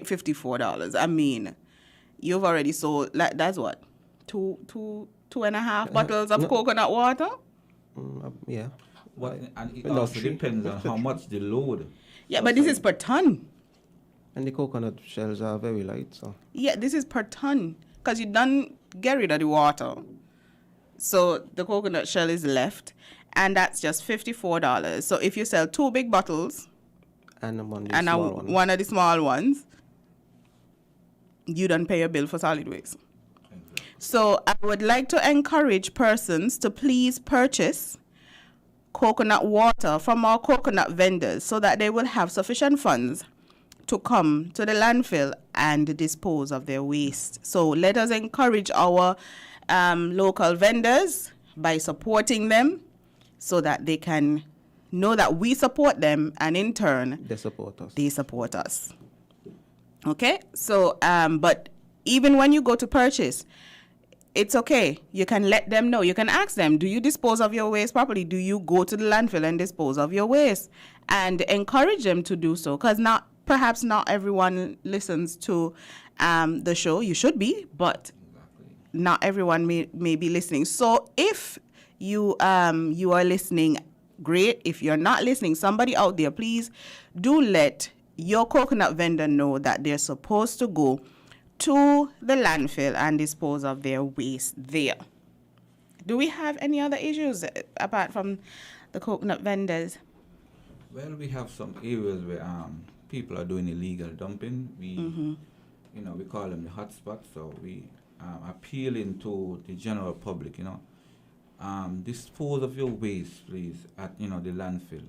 $54. I mean, you've already sold, that's what? Two and a half bottles of coconut water? Yeah. And it also depends on how much they load. Yeah, but this is per ton. And the coconut shells are very light, so. Yeah, this is per ton. Because you done get rid of the water. So the coconut shell is left, and that's just $54. So if you sell 2 big bottles and one of the small ones, you don't pay a bill for solid waste. So I would like to encourage persons to please purchase coconut water from our coconut vendors so that they will have sufficient funds to come to the landfill and dispose of their waste. So let us encourage our local vendors by supporting them so that they can know that we support them, and in turn, they support us. Okay? So, but even when you go to purchase, it's okay. You can let them know. You can ask them, do you dispose of your waste properly? Do you go to the landfill and dispose of your waste? And encourage them to do so, because perhaps not everyone listens to the show. You should be, but not everyone may be listening. So if you are listening, great. If you're not listening, somebody out there, please do let your coconut vendor know that they're supposed to go to the landfill and dispose of their waste there. Do we have any other issues apart from the coconut vendors? Well, we have some areas where people are doing illegal dumping. We, we call them the hotspots. So we appealing to the general public. Dispose of your waste, please, at the landfill.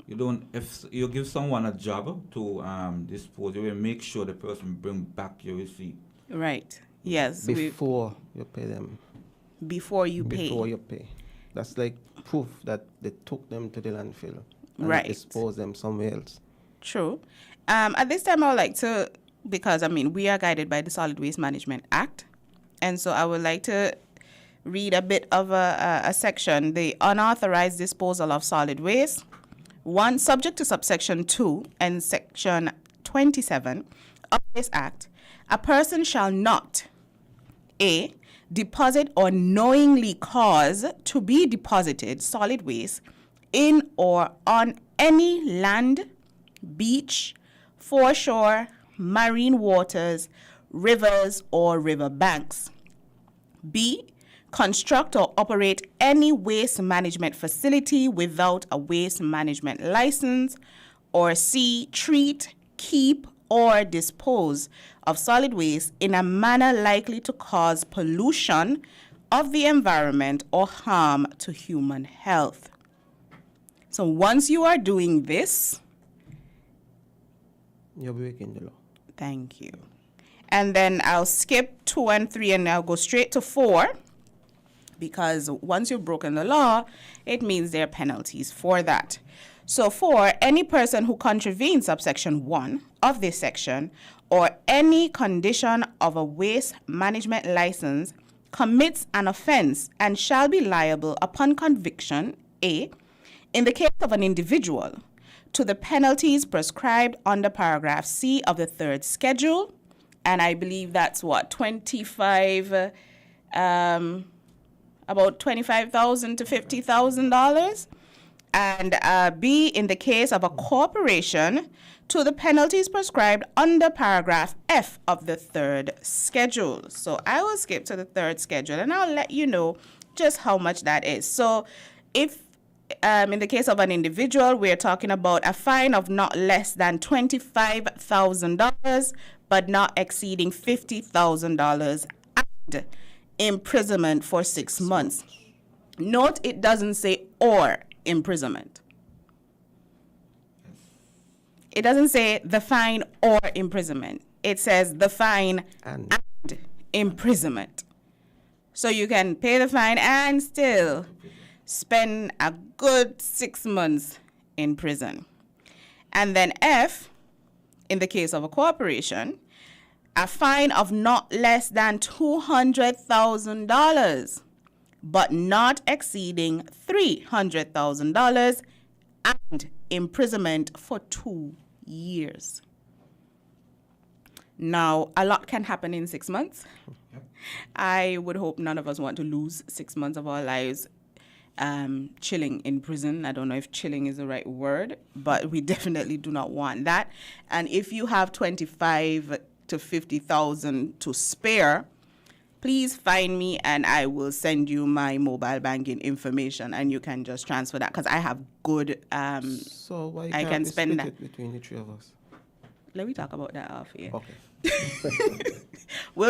You don't. If you give someone a job to dispose, you will make sure the person bring back your receipt. Right. Yes. Before you pay them. Before you pay. Before you pay. That's like proof that they took them to the landfill and right. dispose them somewhere else. True. At this time, I would like to, because we are guided by the Solid Waste Management Act, and so I would like to read a bit of a section, the unauthorized disposal of solid waste. 1, subject to subsection 2 and section 27 of this act, a person shall not, A, deposit or knowingly cause to be deposited solid waste in or on any land, beach, foreshore, marine waters, rivers, or river banks. B, construct or operate any waste management facility without a waste management license. Or C, treat, keep, or dispose of solid waste in a manner likely to cause pollution of the environment or harm to human health. So once you are doing this, you're breaking the law. Thank you. And then I'll skip 2 and 3 and I'll go straight to 4, because once you've broken the law, it means there are penalties for that. So 4, any person who contravenes subsection 1 of this section or any condition of a waste management license commits an offense and shall be liable upon conviction, A, in the case of an individual, to the penalties prescribed under paragraph C of the 3rd schedule, and I believe that's what, about $25,000 to $50,000. And B, in the case of a corporation, to the penalties prescribed under paragraph F of the 3rd schedule. So I will skip to the 3rd schedule and I'll let you know just how much that is. So if in the case of an individual, we're talking about a fine of not less than $25,000, but not exceeding $50,000 and imprisonment for 6 months. Note it doesn't say or imprisonment. It doesn't say the fine or imprisonment. It says the fine and imprisonment. So you can pay the fine and still spend a good 6 months in prison. And then F, in the case of a corporation, a fine of not less than $200,000, but not exceeding $300,000 and imprisonment for 2 years. Now, a lot can happen in 6 months. Yep. I would hope none of us want to lose 6 months of our lives chilling in prison. I don't know if chilling is the right word, but we definitely do not want that. And if you have $25,000 to $50,000 to spare, please find me and I will send you my mobile banking information and you can just transfer that, because I have good. So why I can spend split that it between the 3 of us? Let me talk about that off here. Okay. We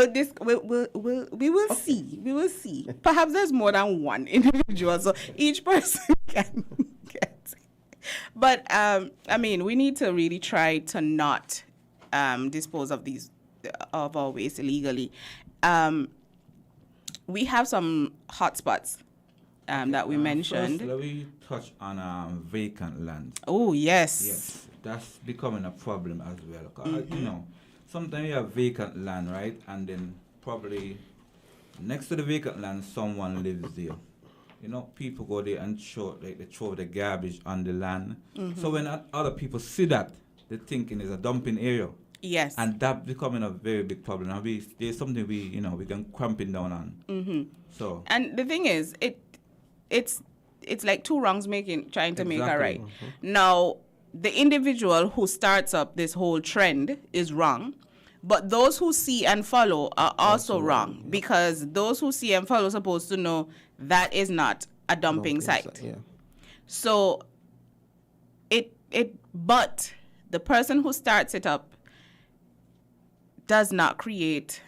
will see. We will see. Perhaps there's more than one individual, so each person can get. But we need to really try to not dispose of our waste illegally. We have some hotspots that we mentioned. First, let me touch on vacant land. Oh yes. Yes, that's becoming a problem as well. Sometimes you have vacant land, right? And then probably next to the vacant land, someone lives there. People go there and they throw the garbage on the land. Mm-hmm. So when other people see that, they're thinking it's a dumping area. Yes. And that becoming a very big problem. And there's something we can cramping down on. Mm-hmm. So. And the thing is, it's like two wrongs trying to make a right. Now, the individual who starts up this whole trend is wrong, but those who see and follow are also wrong, because those who see and follow are supposed to know that is not a dumping site. Yeah. So but the person who starts it up does not create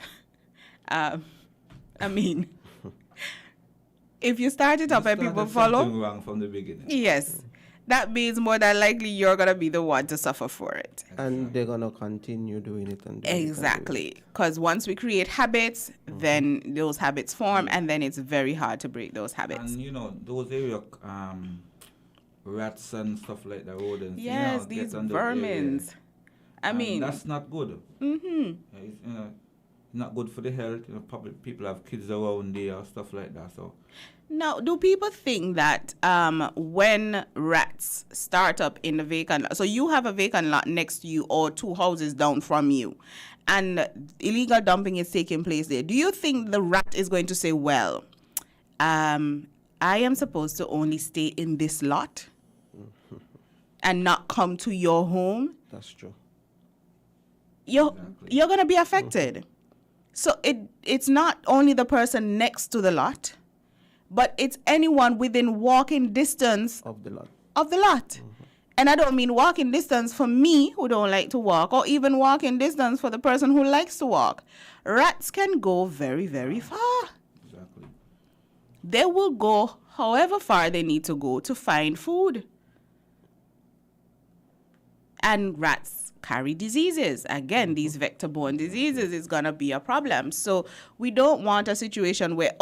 if you start it up and people follow, something wrong from the beginning. yes, that means more than likely you're going to be the one to suffer for it. And they're going to continue doing it. Exactly. Because once we create habits, then those habits form, and then it's very hard to break those habits. And, those area, rats and stuff like that, rodents. Yes, these vermins. That's not good. Mm-hmm. It's, not good for the health. Probably people have kids around there, stuff like that. So. Now, do people think that when rats start up in the vacant lot, so you have a vacant lot next to you or 2 houses down from you, and illegal dumping is taking place there, do you think the rat is going to say, well, I am supposed to only stay in this lot and not come to your home? That's true. You're going to be affected. So it's not only the person next to the lot, but it's anyone within walking distance of the lot. And I don't mean walking distance for me who don't like to walk, or even walking distance for the person who likes to walk. Rats can go very, very far. Exactly. They will go however far they need to go to find food. And rats carry diseases. Again, these vector-borne diseases is going to be a problem. So we don't want a situation where,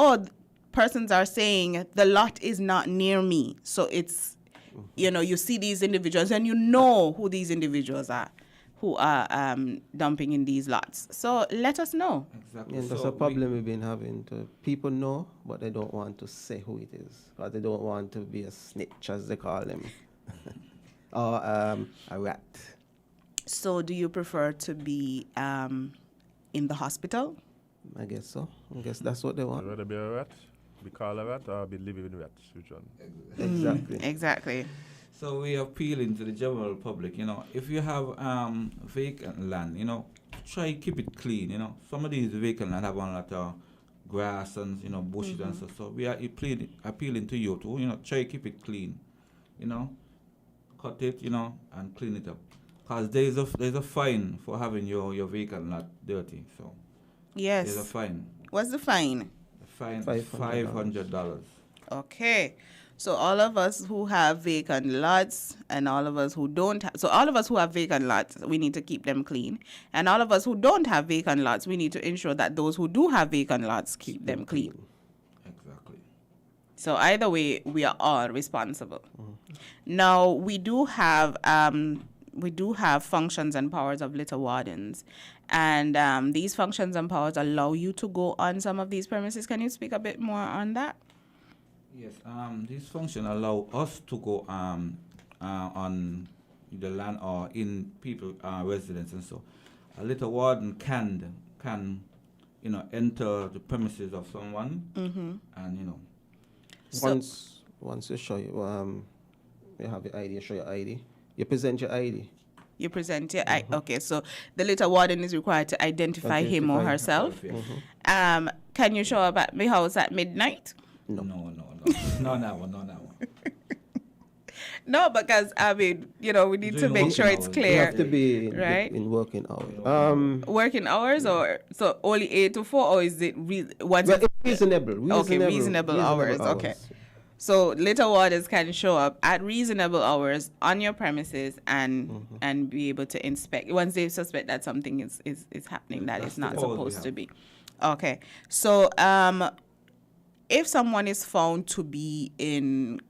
persons are saying the lot is not near me. So it's, you see these individuals and you know who these individuals are who are dumping in these lots. So let us know. Exactly. And that's a problem we've been having. People know, but they don't want to say who it is, because they don't want to be a snitch, as they call them, or a rat. So do you prefer to be in the hospital? I guess so. I guess that's what they want. I'd rather be a rat, be called a rat, or be living with rats. Which one? Exactly. So we are appealing to the general public, if you have vacant land, try keep it clean, Some of these vacant land have a lot of grass and, bushes and stuff. So we are appealing to you to, try keep it clean, cut it, and clean it up. Because there's a fine for having your vacant lot dirty. So yes. There's a fine. What's the fine? The fine is $500. Okay. So all of us who have vacant lots and all of us who don't so all of us who have vacant lots, we need to keep them clean. And all of us who don't have vacant lots, we need to ensure that those who do have vacant lots keep them clean. Exactly. So either way, we are all responsible. Now, we do have functions and powers of litter wardens, and these functions and powers allow you to go on some of these premises. Can you speak a bit more on that? Yes, these functions allow us to go on the land or in people residence, and so a litter warden can enter the premises of someone, and So once you show you have your ID, show your ID. You present your ID. You present your ID. Okay, so the litter warden is required to identify him or herself. Can you show up at my house at midnight? No, no. No, because we need to make sure it's clear. You have to be right? in working hours. Working hours, or so only 8 to 4, or is it reasonable? Okay, reasonable hours. Okay. So litter wardens can show up at reasonable hours on your premises and be able to inspect once they suspect that something is happening that is not supposed to be. Okay. So if someone is found to be in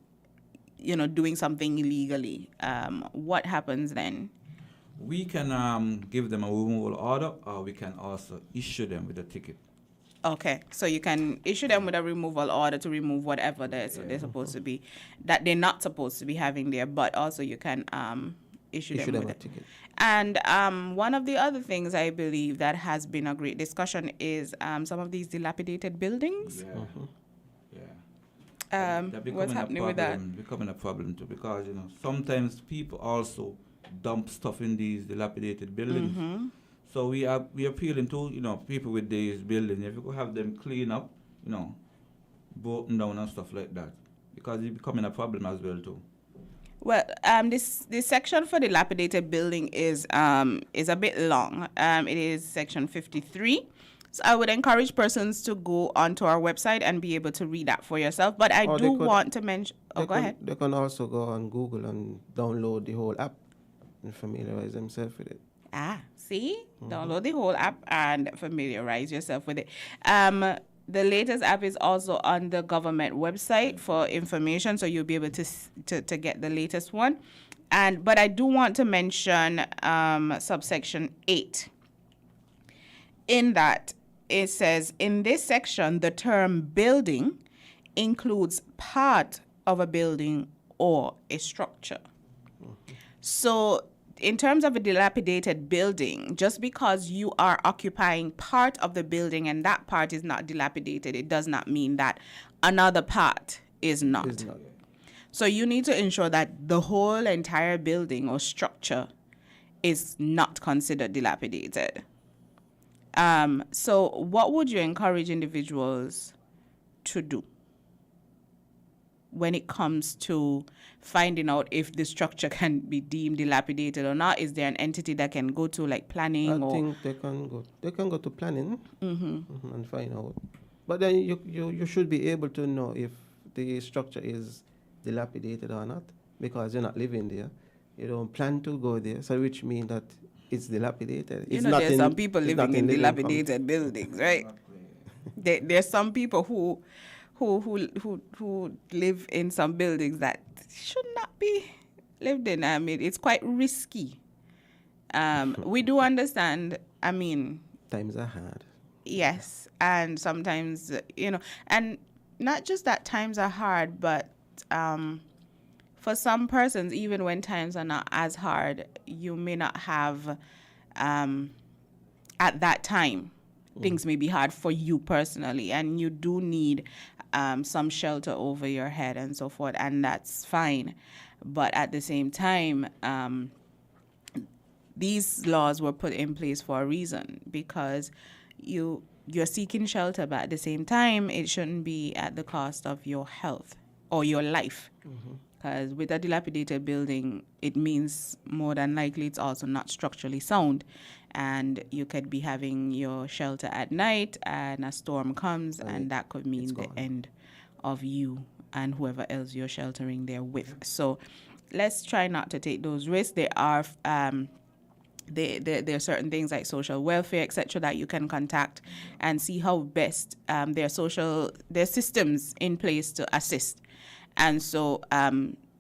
doing something illegally, what happens then? We can give them a removal order, or we can also issue them with a ticket. Okay, so you can issue them with a removal order to remove whatever they're supposed to be, that they're not supposed to be having there, but also you can issue Issue them them with a it. ticket. And one of the other things I believe that has been a great discussion is some of these dilapidated buildings. Yeah. Mm-hmm. Yeah. They're becoming What's happening with that? Becoming a problem too, because sometimes people also dump stuff in these dilapidated buildings. Mm-hmm. So we appealing to people with these buildings. If you could have them clean up, broken down and stuff like that, because it's becoming a problem as well too. Well, this section for dilapidated building is a bit long. It is section 53. So I would encourage persons to go onto our website and be able to read that for yourself. But I do want to mention. Oh, go ahead. They can also go on Google and download the whole app and familiarize themselves with it. See? Mm-hmm. Download the whole app and familiarize yourself with it. The latest app is also on the government website for information, so you'll be able to get the latest one. But I do want to mention subsection 8. In that, it says, in this section, the term building includes part of a building or a structure. So in terms of a dilapidated building, just because you are occupying part of the building and that part is not dilapidated, it does not mean that another part is not. So you need to ensure that the whole entire building or structure is not considered dilapidated. So what would you encourage individuals to do when it comes to finding out if the structure can be deemed dilapidated or not? Is there an entity that can go to, like planning? I think they can go to planning and find out. But then you should be able to know if the structure is dilapidated or not, because you're not living there. You don't plan to go there, so which means that it's dilapidated. There's some people living in dilapidated buildings, right? There's some people who live in some buildings that should not be lived in. I mean, it's quite risky. We do understand. I mean, times are hard. Yes, and sometimes and not just that times are hard, but for some persons, even when times are not as hard, you may not have at that time. Things may be hard for you personally, and you do need some shelter over your head and so forth, and that's fine. But at the same time, these laws were put in place for a reason, because you're seeking shelter, but at the same time, it shouldn't be at the cost of your health or your life. Because with a dilapidated building, it means more than likely it's also not structurally sound. And you could be having your shelter at night and a storm comes, and that could mean the end of you and whoever else you're sheltering there with. So let's try not to take those risks. There are there are certain things like social welfare, etc., that you can contact and see how best there's systems in place to assist. And so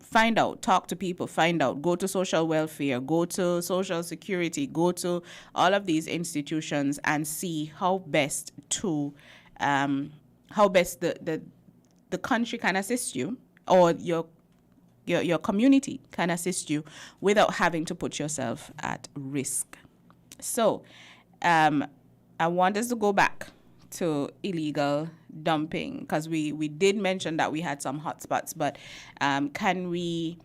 find out, talk to people, go to social welfare, go to social security, go to all of these institutions and see how best the country can assist you, or your community can assist you without having to put yourself at risk. So I want us to go back to illegal dumping, because we did mention that we had some hotspots, but can we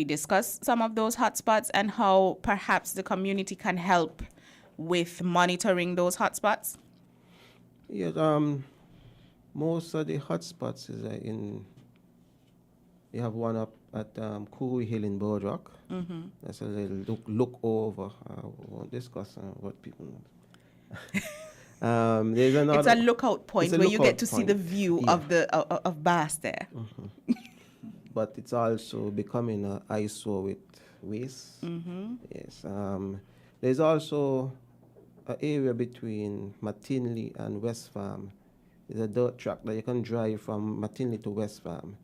discuss some of those hotspots and how perhaps the community can help with monitoring those hotspots? Yes, most of the hotspots is you have one up at Cooley Hill in Boardwalk. That's a little look over. We won't discuss what people know. There's another. It's a lookout point where you get to see the view of Bass there. But it's also becoming an eyesore with waste. Yes. There's also an area between Matinley and West Farm. There's a dirt track that you can drive from Matinley to West Farm.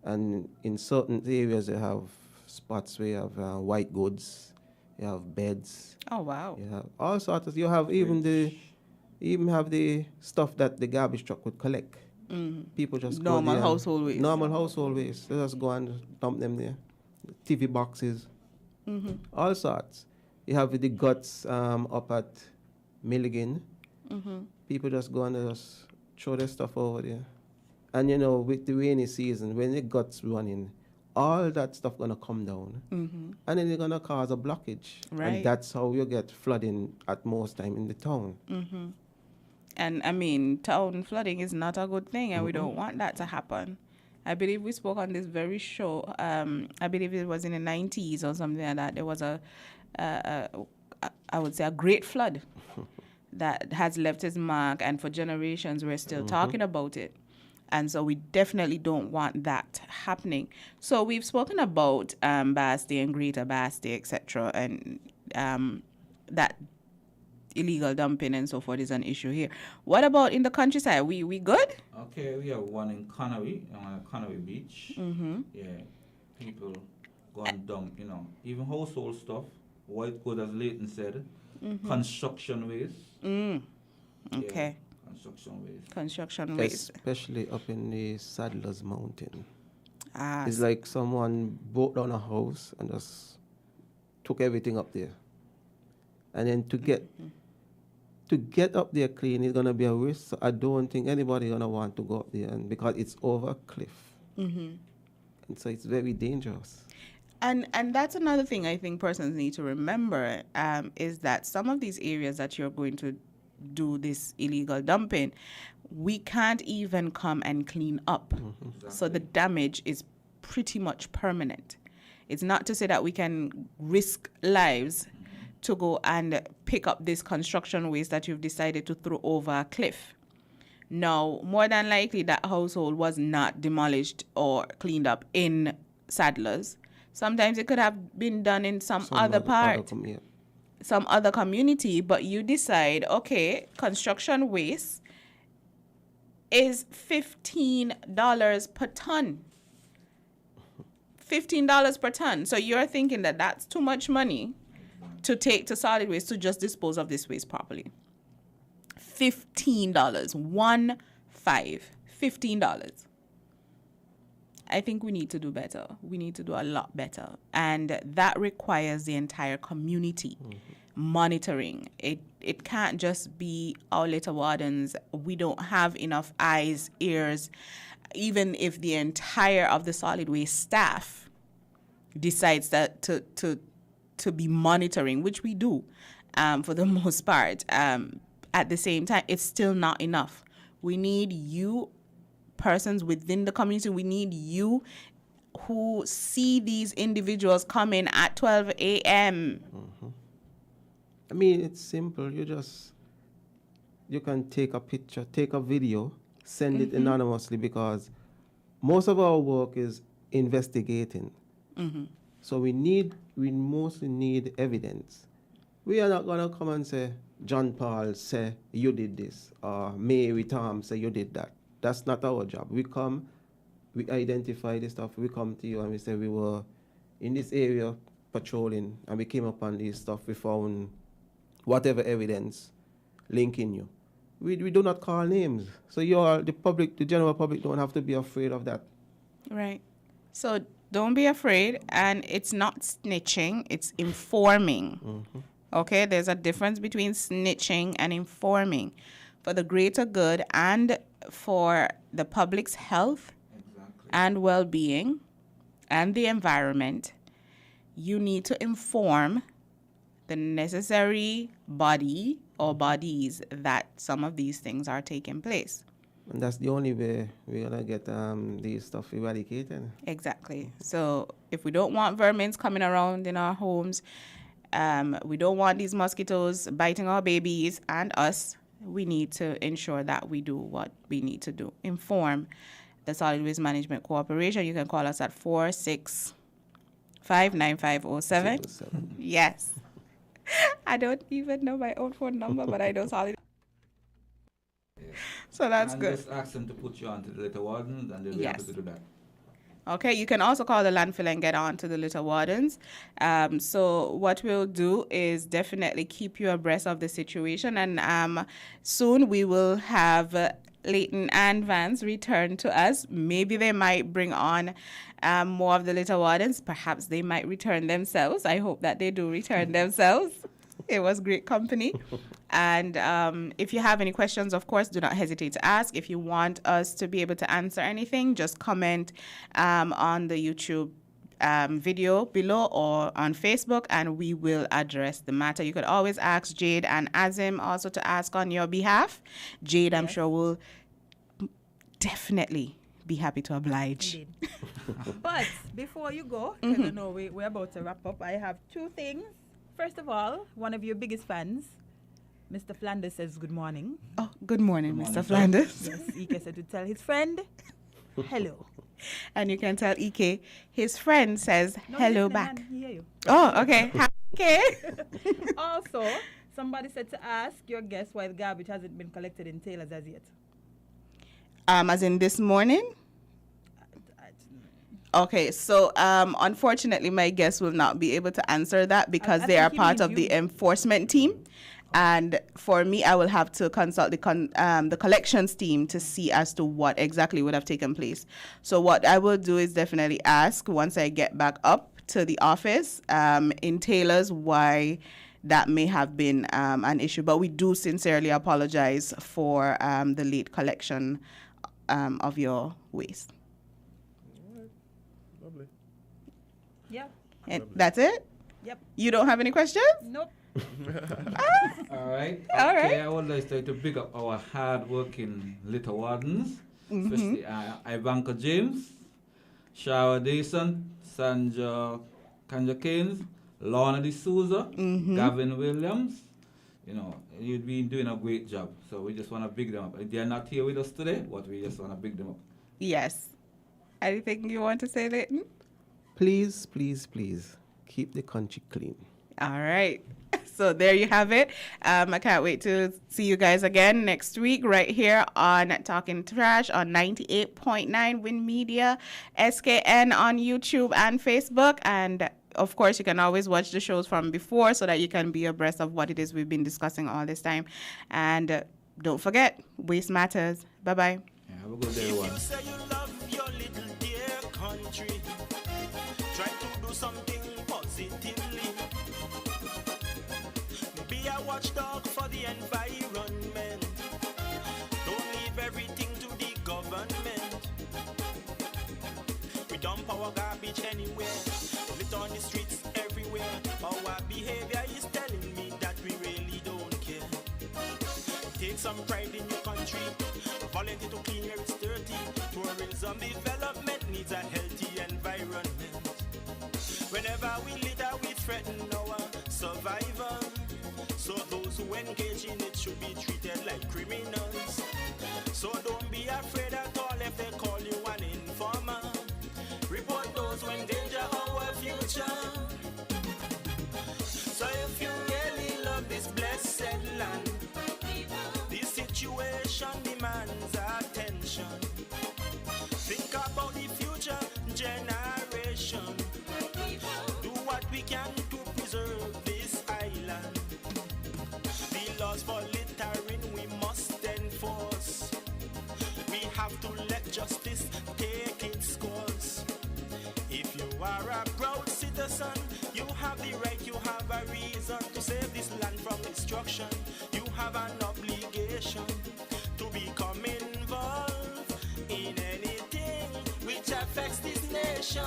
And in certain areas, they have spots where you have white goods, you have beds. Oh, wow. You have all sorts of, you have even the stuff that the garbage truck would collect. People just normal go there. Household waste. Normal household waste. They just go and dump them there. TV boxes, all sorts. You have the guts up at Milligan. People just go and just throw their stuff over there. And you know, with the rainy season, when the guts running, all that stuff gonna come down, and then it's gonna cause a blockage. Right. And that's how you get flooding at most time in the town. And I mean, town flooding is not a good thing, and we don't want that to happen. I believe we spoke on this very show. I believe it was in the 90s or something like that. There was I would say, a great flood that has left its mark, and for generations we're still talking about it. And so we definitely don't want that happening. So we've spoken about Basti and Greater Basti, etc., and that illegal dumping and so forth is an issue here. What about in the countryside? We good? Okay, we have one in Connery, on Connery Beach. Yeah, people go and dump, you know, even household stuff, white good, as Leighton said, construction waste. Okay. Yeah, construction waste. Construction waste. Especially up in the Saddlers Mountain. Ah, It's like someone broke down a house and just took everything up there. And then to get up there clean is gonna be a risk. So I don't think anybody gonna want to go up there, and because it's over a cliff. And so it's very dangerous. And that's another thing I think persons need to remember, is that some of these areas that you're going to do this illegal dumping, we can't even come and clean up. So the damage is pretty much permanent. It's not to say that we can risk lives to go and pick up this construction waste that you've decided to throw over a cliff. Now, more than likely, that household was not demolished or cleaned up in Saddlers. Sometimes it could have been done in some other part, some other community, but you decide, okay, construction waste is $15 per ton. $15 per ton. So you're thinking that that's too much money to take to solid waste to just dispose of this waste properly. $15. $15. I think we need to do better. We need to do a lot better. And that requires the entire community monitoring. It can't just be our little wardens. We don't have enough eyes, ears. Even if the entire of the solid waste staff decides that to be monitoring, which we do for the most part, at the same time, it's still not enough. We need you, persons within the community. We need you who see these individuals come in at 12 a.m. I mean, it's simple. You can take a picture, take a video, send it anonymously, because most of our work is investigating. So we mostly need evidence. We are not gonna come and say, John Paul say you did this, or Mary Tom say you did that. That's not our job. We come, we identify the stuff, we come to you and we say we were in this area patrolling and we came upon this stuff, we found whatever evidence linking you. We do not call names. So the general public don't have to be afraid of that. Right. So don't be afraid, and it's not snitching, it's informing. Okay, there's a difference between snitching and informing. For the greater good and for the public's health and well-being and the environment, you need to inform the necessary body or bodies that some of these things are taking place. And that's the only way we're going to get these stuff eradicated. Exactly. So if we don't want vermins coming around in our homes, we don't want these mosquitoes biting our babies and us, we need to ensure that we do what we need to do. Inform the Solid Waste Management Corporation. You can call us at 465-9507. Yes. I don't even know my own phone number, but I know Solid. So that's good. Just ask them to put you onto the Little Wardens, and they'll be able to do that. Okay, you can also call the landfill and get on to the Little Wardens. So what we'll do is definitely keep you abreast of the situation, and soon we will have Leighton and Vance return to us, maybe they might bring on more of the little wardens. Perhaps they might return themselves. I hope that they do return themselves. It was great company. And if you have any questions, of course, do not hesitate to ask. If you want us to be able to answer anything, just comment on the YouTube video below or on Facebook, and we will address the matter. You could always ask Jade and Azim also to ask on your behalf. Jade, I'm sure, will definitely be happy to oblige. Indeed. But before you go, because I know we're about to wrap up, I have two things. First of all, one of your biggest fans, Mr. Flanders, says good morning. Oh, good morning, Good Mr. morning, Flanders. Yes, Ike said to tell his friend, hello. And you can tell Ike, his friend says No, hello listen, back. man, he hear you. Oh, okay. Hi, Ike. Also, somebody said to ask your guest why the garbage hasn't been collected in Taylor's as yet. As in this morning? Okay, so unfortunately, my guests will not be able to answer that because I they are think he part means of the you. enforcement team. And for me, I will have to consult the collections team to see as to what exactly would have taken place. So what I will do is definitely ask once I get back up to the office in Taylor's why that may have been an issue. But we do sincerely apologize for the late collection of your waste. Lovely. Yeah. And that's it? Yep. You don't have any questions? Nope. All right. All Okay, right. I would like to big up our hard-working little wardens, especially Ivanka James, Shara Dayson, Sanja Kanja Keynes, Lorna D'Souza, Gavin Williams. You know, you've been doing a great job. So we just want to big them up. They're not here with us today, but we just want to big them up. Yes. Anything you want to say, Leighton? Please, please, please keep the country clean. All right. So there you have it. I can't wait to see you guys again next week right here on Talking Trash on 98.9 Win Media, SKN on YouTube and Facebook. And of course, you can always watch the shows from before so that you can be abreast of what it is we've been discussing all this time. And don't forget, waste matters. Bye-bye. Yeah, have a good day, everyone. You say you love your little dear country, try to do something positively. Be a watchdog for the environment. Don't leave everything to the government. We dump our garbage anywhere, lit on the streets everywhere. Our behavior is telling me that we really don't care. Take some pride in your country. Volunteer to clean where it's dirty. Tourism development needs a healthy environment. Whenever we litter, we threaten our survival. So those who engage in it should be treated like criminals. So don't be afraid at all if they call you an informer. Report those who endanger our future. So if you really love this blessed land, this situation demands attention. Think about the future generation. Do what we can to preserve this island. The laws for littering we must enforce. We have to let justice take its course. If you are a proud citizen, you have the right, you have a reason to save this land from destruction. You have an obligation to become involved in anything which affects this nation.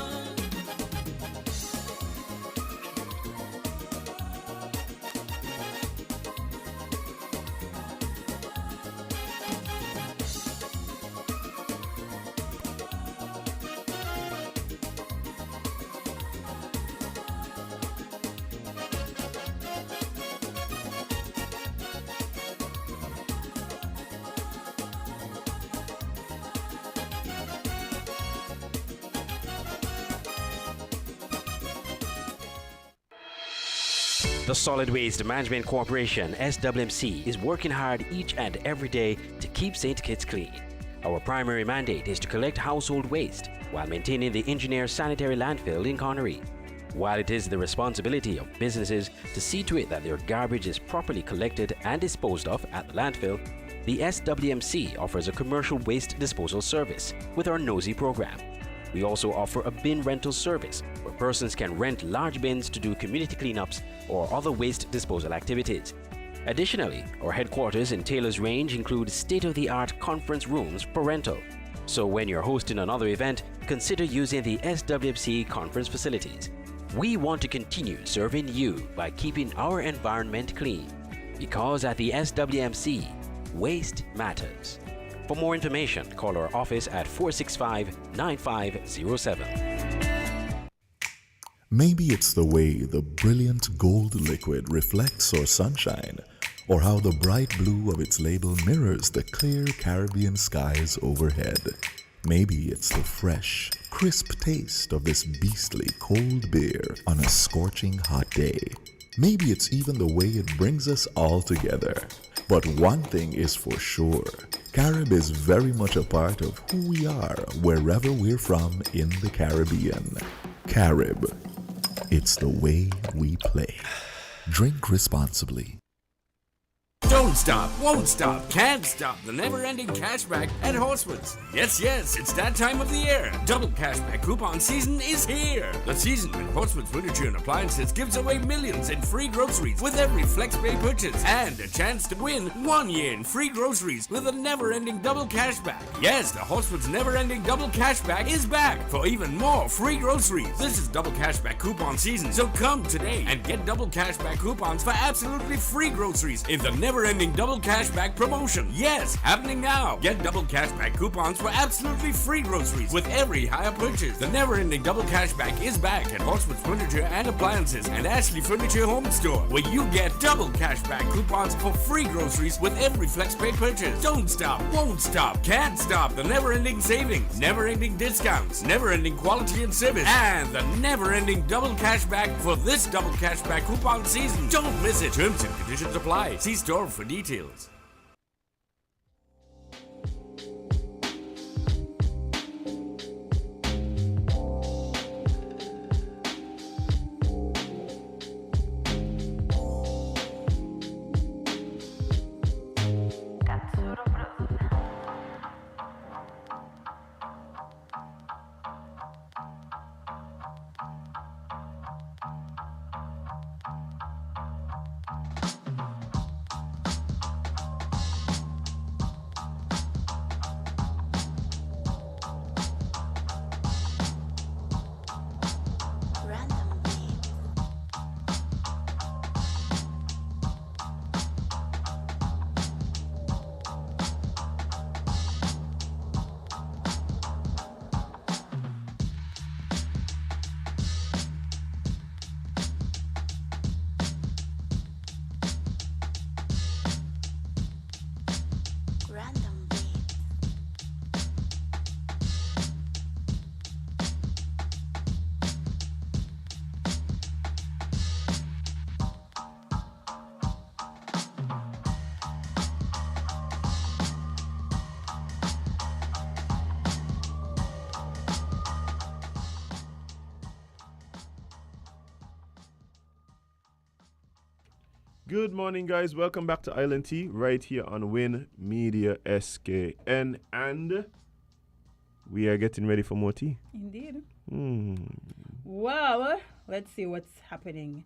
The Solid Waste Management Corporation, SWMC, is working hard each and every day to keep St. Kitts clean. Our primary mandate is to collect household waste while maintaining the engineer sanitary landfill in Connery. While it is the responsibility of businesses to see to it that their garbage is properly collected and disposed of at the landfill, the SWMC offers a commercial waste disposal service with our Nosy program. We also offer a bin rental service where persons can rent large bins to do community cleanups or other waste disposal activities. Additionally, our headquarters in Taylor's Range include state-of-the-art conference rooms for rental. So when you're hosting another event, consider using the SWMC conference facilities. We want to continue serving you by keeping our environment clean. Because at the SWMC, waste matters. For more information, call our office at 465-9507. Maybe it's the way the brilliant gold liquid reflects our sunshine, or how the bright blue of its label mirrors the clear Caribbean skies overhead. Maybe it's the fresh, crisp taste of this beastly cold beer on a scorching hot day. Maybe it's even the way it brings us all together. But one thing is for sure, Carib is very much a part of who we are wherever we're from in the Caribbean. Carib, it's the way we play. Drink responsibly. Don't stop, won't stop, can't stop the never-ending cashback at Horsewoods. Yes, it's that time of the year. Double cashback coupon season is here. The season when Horsewoods Furniture and Appliances gives away millions in free groceries with every FlexPay purchase and a chance to win 1 year in free groceries with a never-ending double cashback. Yes, the Horsewoods never-ending double cashback is back for even more free groceries. This is double cashback coupon season, so come today and get double cashback coupons for absolutely free groceries in the never-ending double cashback promotion. Yes, happening now. Get double cashback coupons for absolutely free groceries with every higher purchase. The never-ending double cashback is back at Horsewoods Furniture and Appliances and Ashley Furniture Home Store, where you get double cashback coupons for free groceries with every FlexPay purchase. Don't stop, won't stop, can't stop the never-ending savings, never-ending discounts, never-ending quality and service, and the never-ending double cashback for this double cashback coupon season. Don't miss it. Terms and conditions apply. See store for details. Good morning, guys. Welcome back to Island Tea, right here on Win Media SKN. And we are getting ready for more tea. Indeed. Well, let's see what's happening.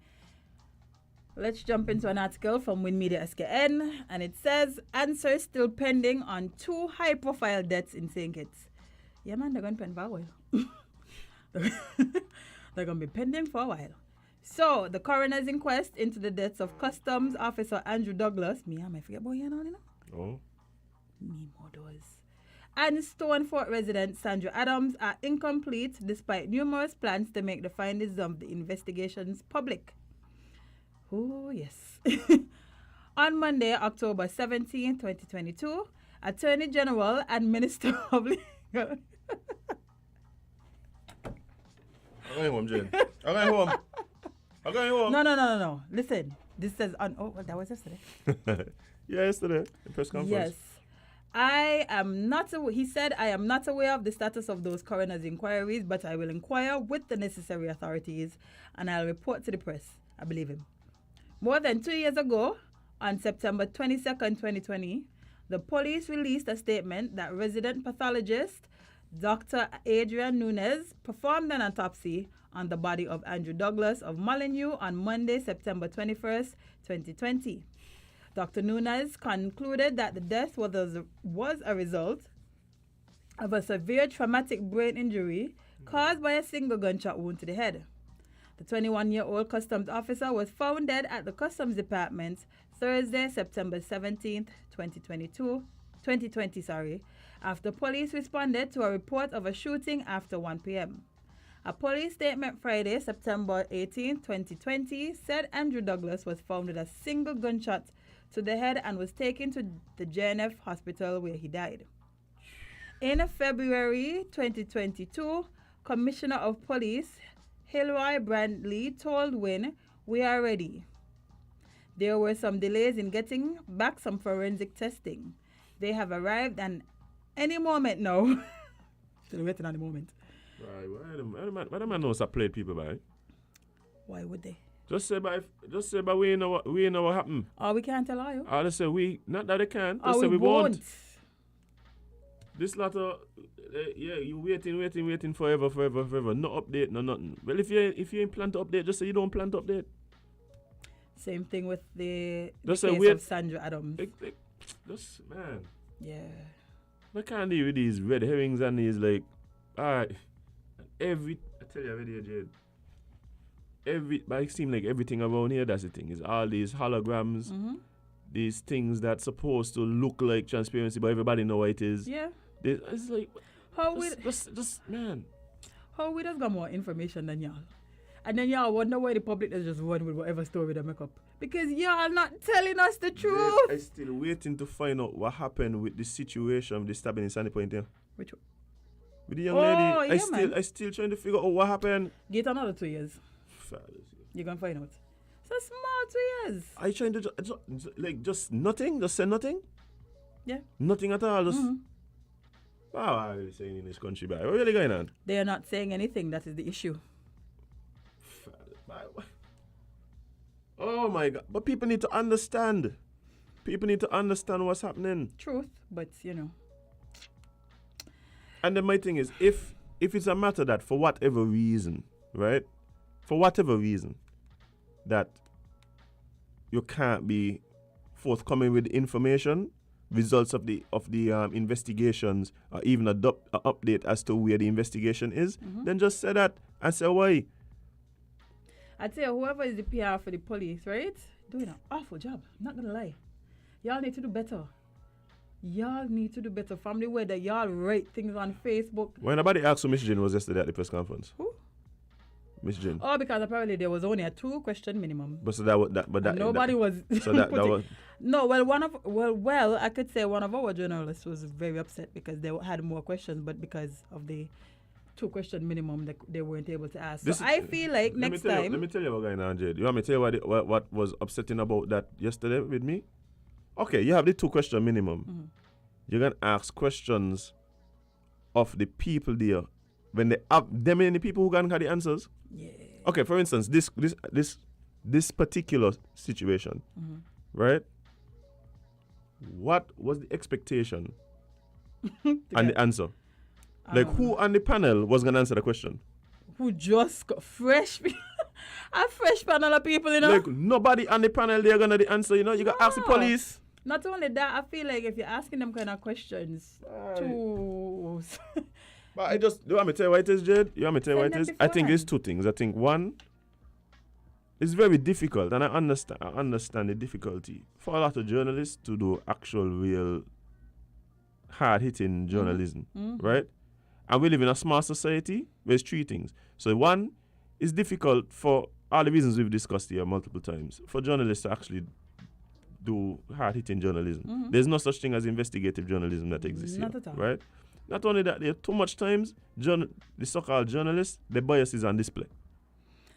Let's jump into an article from Win Media SKN, and it says, answers still pending on 2 high-profile deaths in St. Kitts. Yeah, man, they're going to pen for a while. They're going to be pending for a while. So, the coroner's inquest into the deaths of Customs Officer Andrew Douglas, I forget about you know? Oh. Me more doors. And Stonefort resident Sandra Adams are incomplete despite numerous plans to make the findings of the investigations public. Oh, yes. On Monday, October 17, 2022, Attorney General and Minister of Legal... I'm going home, Jen. I'm going home. I'm going home. No. Listen, this says on... Oh, well, that was yesterday. Yeah, yesterday. The press conference. Yes. I am not... He said, I am not aware of the status of those coroner's inquiries, but I will inquire with the necessary authorities and I'll report to the press. I believe him. More than 2 years ago, on September 22nd, 2020, The police released a statement that resident pathologist Dr. Adrian Nunes performed an autopsy on the body of Andrew Douglas of Molyneux on Monday, September 21st, 2020. Dr. Nunes concluded that the death was a result of a severe traumatic brain injury caused by a single gunshot wound to the head. The 21-year-old customs officer was found dead at the Customs Department Thursday, September 17th, 2020, after police responded to a report of a shooting after 1 p.m. A police statement Friday, September 18, 2020, said Andrew Douglas was found with a single gunshot to the head and was taken to the JNF hospital where he died. In February 2022, Commissioner of Police Hilroy Brandley told Wynne, "We are ready. There were some delays in getting back some forensic testing. They have arrived and any moment now." Still waiting on the moment. Right, why the man knows I played people by? Why would they? Just say by we know what happened. Oh, we can't tell you. I just say we, not that they can. Oh, Just say we won't. won't. This lot of, you waiting forever. No update, no nothing. Well, if you ain't plan to update, just say you don't plan to update. Same thing with the Just case say wait. of Sandra Adams. Just, man. Yeah. I can't deal with these red herrings and these, like, alright. I tell you already, Jade. But it seems like everything around here, that's the thing, is all these holograms, these things that's supposed to look like transparency, but everybody know what it is. Yeah. It's like, man. How we just got more information than y'all. And then y'all wonder why the public is just run with whatever story they make up. Because y'all not telling us the truth. I'm still waiting to find out what happened with the situation with the stabbing in Sandy Point here. Which one? With the young Oh, lady. yeah, I still trying to figure out what happened. Get another 2 years. Fathers. You're going to find out. It's a small 2 years. I trying to just nothing? Just say nothing? Yeah. Nothing at all? Just wow, what are you saying in this country, but what really going on? They are not saying anything. That is the issue. Oh my God. But people need to understand. People need to understand what's happening. Truth, but you know. And then my thing is, if it's a matter that for whatever reason, right? For whatever reason, that you can't be forthcoming with information, results of the investigations, or even an update as to where the investigation is, then just say that and say why. I tell you, whoever is the PR for the police, right? Doing an awful job. I'm not gonna lie. Y'all need to do better. Y'all need to do better. From the way that y'all write things on Facebook. When nobody asked who Miss Jane was yesterday at the press conference. Who? Miss Jane. Oh, because apparently there was only a 2-question minimum. But so that nobody was. So that was. No, well, I could say one of our journalists was very upset because they had more questions, but because of the 2-question minimum, they weren't able to ask. So I feel like next time. Let me tell you what's going on, Jade. You want me to tell you what was upsetting about that yesterday with me? Okay, you have the 2-question minimum. You're going to ask questions of the people there. When they have them many people who can have the answers. Yeah. Okay, for instance, this particular situation, right? What was the expectation and the answer? Like, who on the panel was going to answer the question? Who just got fresh, a fresh panel of people, you know? Like, nobody on the panel, they're going to the answer, you know? You got to ask the police. Not only that, I feel like if you're asking them kind of questions, too... But you want me to tell you what it is, Jade? You want me to tell you what it is? I think there's 2 things. I think one, it's very difficult, and I understand the difficulty for a lot of journalists to do actual, real, hard-hitting journalism, right? And we live in a small society where it's 3 things. So one, it's difficult for all the reasons we've discussed here multiple times, for journalists to actually do hard-hitting journalism. There's no such thing as investigative journalism that exists here, right? Not only that, there are too much times, the so-called journalists, the bias is on display.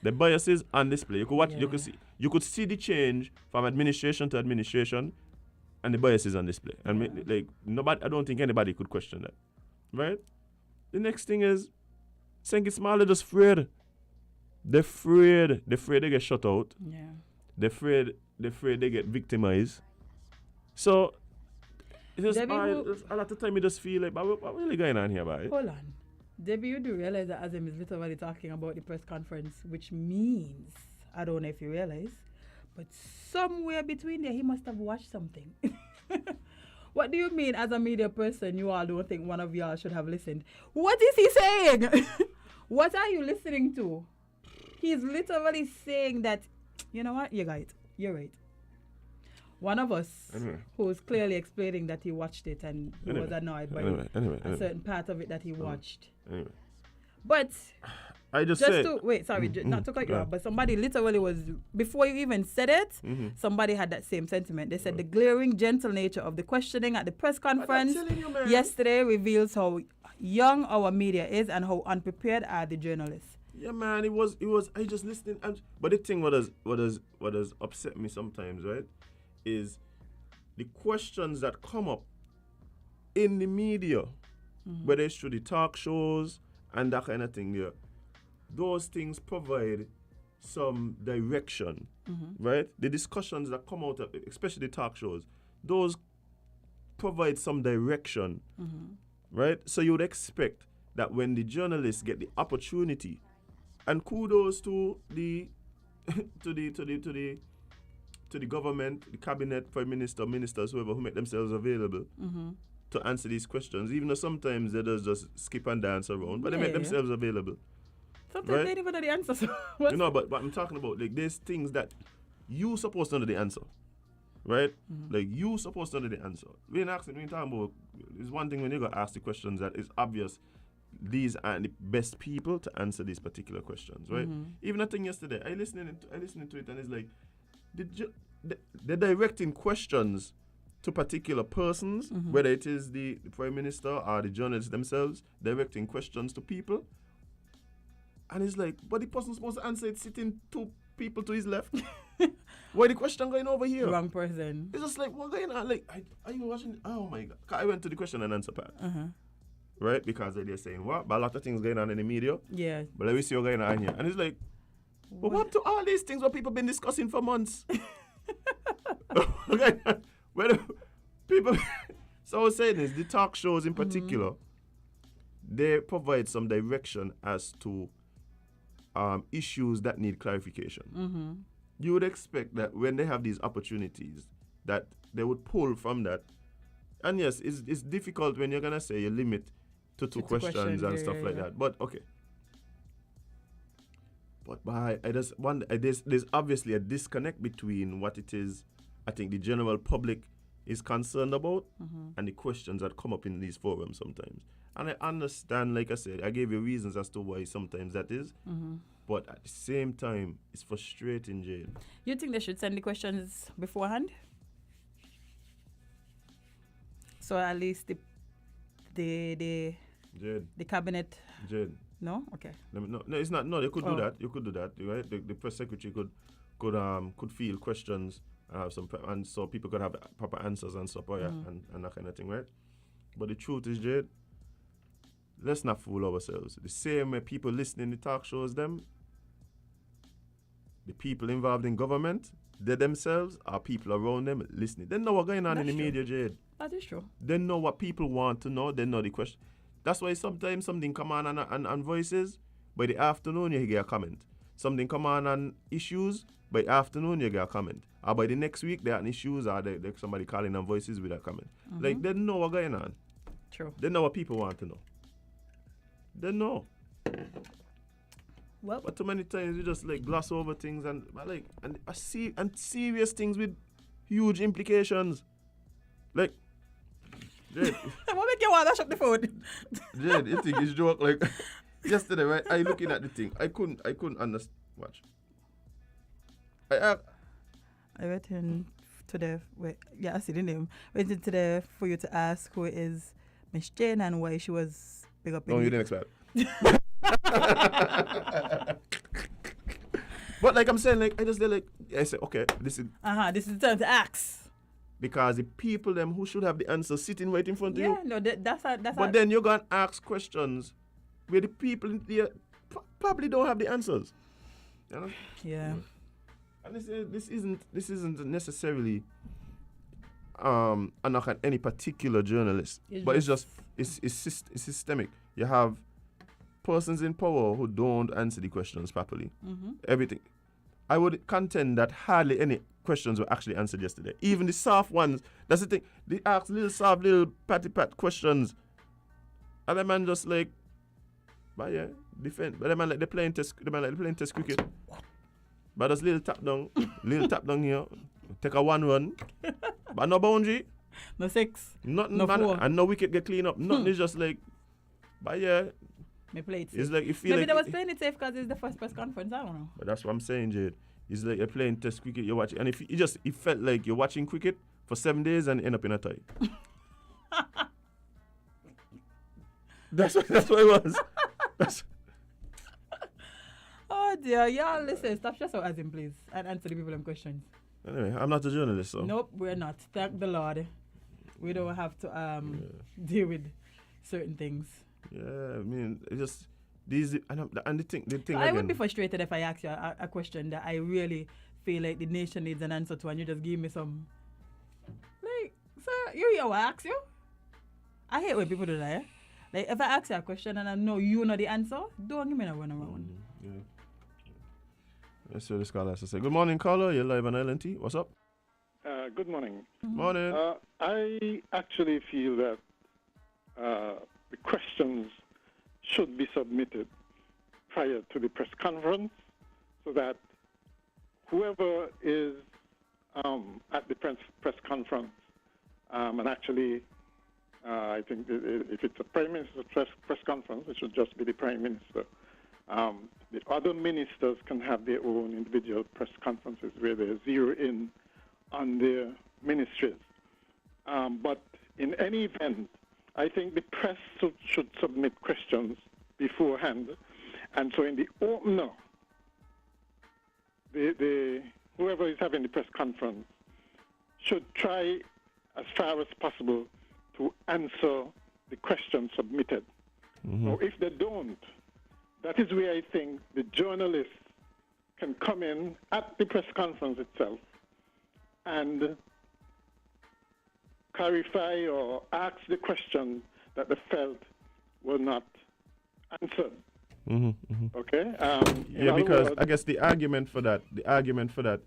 The bias is on display. You could watch, you could see the change from administration to administration, and the bias is on display. And I don't think anybody could question that, right? The next thing is, St. Kitts Marley just afraid. They're afraid they get shut out. Yeah. They're afraid they get victimized. So It's just, Debbie, a lot of time you just feel like, but what really going on here, boy? hold on. Debbie, you do realize that Azim is literally talking about the press conference, which means, I don't know if you realize, but somewhere between there, he must have watched something. What do you mean, as a media person, you all don't think one of y'all should have listened? What is he saying? What are you listening to? He's literally saying that, you know what? You're right. You're right. One of us who's clearly explaining that he watched it and he was annoyed by a certain part of it that he watched. But I just to wait, sorry, not to cut you off, but somebody literally was, before you even said it, somebody had that same sentiment. They said the glaring gentle nature of the questioning at the press conference yesterday reveals how young our media is and how unprepared are the journalists. Yeah, man, it was. I just listening, but the thing what does upset me sometimes, right, is the questions that come up in the media, whether it's through the talk shows and that kind of thing. Yeah, those things provide some direction, right? The discussions that come out of, especially the talk shows, those provide some direction, right? So you would expect that when the journalists get the opportunity, and kudos to the to the government, the cabinet, prime minister, ministers, whoever, who make themselves available to answer these questions, even though sometimes they just skip and dance around, but they make themselves available. Sometimes they don't even know the answer. You know, but I'm talking about, like, there's things that you supposed to know the answer, right? Like, you supposed to know the answer. When talking about, it's one thing when you got asked the questions that is obvious. These aren't the best people to answer these particular questions, right? Even a thing yesterday, I listening to it, and it's like, they're directing questions to particular persons, whether it is the prime minister or the journalists themselves, directing questions to people. And it's like, but the person's supposed to answer it sitting two people to his left. Why the question going over here? Wrong person. It's just like, what going on? Like, are you watching? Oh my God. I went to the question and answer part. Right? Because they're saying what? But a lot of things going on in the media. Yeah. But let me see what's going on here. And it's like, but what to all these things what people been discussing for months? Okay. Well, people. So I was saying is the talk shows in particular, they provide some direction as to issues that need clarification. You would expect that when they have these opportunities, that they would pull from that. And yes, it's difficult when you're gonna say you limit to two questions and stuff like that. But okay. But I just wonder, there's obviously a disconnect between what it is I think the general public is concerned about and the questions that come up in these forums sometimes. And I understand, like I said, I gave you reasons as to why sometimes that is. But at the same time, it's frustrating, Jade. You think they should send the questions beforehand? So at least the cabinet. Jade. No? Okay. No, it's not. No, they could do that. You could do that, right? The press secretary could field questions, and so people could have proper answers and stuff, and that kind of thing, right? But the truth is, Jade, let's not fool ourselves. The same way people listening to talk shows, the people involved in government, they themselves are people around them listening. They know what's going on in the media, Jade. That is true. They know what people want to know. They know the question. That's why sometimes something come on voices, by the afternoon you get a comment. Something come on issues, by the afternoon you get a comment. Or by the next week there are issues, or somebody calling on voices with a comment. Like, they know what's going on. True. They know what people want to know. They know. Well, but too many times you just like gloss over things and serious things with huge implications. Like, Jade. What make you want to shut the phone? Jade, you think it's joke? Like, yesterday, right? I looking at the thing. I couldn't understand. Watch. I went in to I see the name. Went into there for you to ask who is Miss Jane and why she was big up in. No, you didn't expect. But like I'm saying, like I say, okay, this is the time to ask. Because the people them who should have the answer sitting right in front of you. Yeah, no, that's But then you're gonna ask questions where the people in there probably don't have the answers. You know? Yeah. And this isn't necessarily a knock at any particular journalist, but it's systemic. You have persons in power who don't answer the questions properly. Everything. I would contend that hardly any questions were actually answered yesterday. Even the soft ones. That's the thing. They ask little soft, little patty-pat questions, and the man just like, but yeah, defend. But the man like they're playing test cricket. But just little tap down here. Take a 1 run, but no boundary, no 6, nothing, no man, 4, and no wicket get clean up. Nothing is just like, but yeah, me play it safe. it's like you feel Maybe like they was playing it safe because it's the first press conference. I don't know. But that's what I'm saying, Jade. It's like you're playing test cricket, you're watching, and if it felt like you're watching cricket for 7 days and end up in a tie. That's what it was. Oh dear, y'all listen, stop just so as in please and answer the people in questions. Anyway, I'm not a journalist, so. Nope, we're not. Thank the Lord. We don't have to deal with certain things. Yeah, I mean, it's just these and the thing I again, would be frustrated if I ask you a question that I really feel like the nation needs an answer to, and you just give me some. Like, sir, you hear what I ask you? I hate when people do that. Like, if I ask you a question and I know you know the answer, don't give me a run around. Yeah. Let's see what this caller has to say. Good morning, caller. You're live on LNT. What's up? Good morning. Morning. I actually feel that the questions should be submitted prior to the press conference so that whoever is at the press conference and actually I think if it's a Prime Minister's press conference, it should just be the Prime Minister. The other ministers can have their own individual press conferences where they zero in on their ministries. But in any event, I think the press should submit questions beforehand. And so in the opener, whoever is having the press conference should try as far as possible to answer the questions submitted. Or if they don't, that is where I think the journalists can come in at the press conference itself and clarify or ask the questions that they felt were not answered. Okay? Yeah, because I guess the argument for that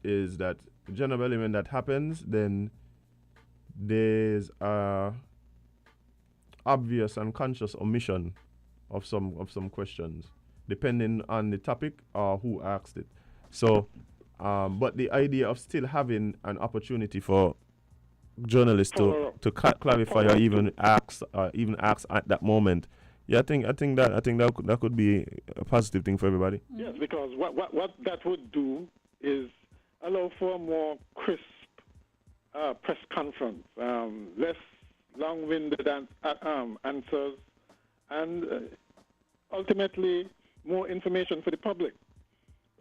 is that generally when that happens, then there's obvious and conscious omission of some questions, depending on the topic or who asked it. So, but the idea of still having an opportunity for journalists to clarify or even ask at that moment, yeah, I think that could be a positive thing for everybody. Yes, because what that would do is allow for a more crisp press conference, less long-winded answers, and ultimately more information for the public,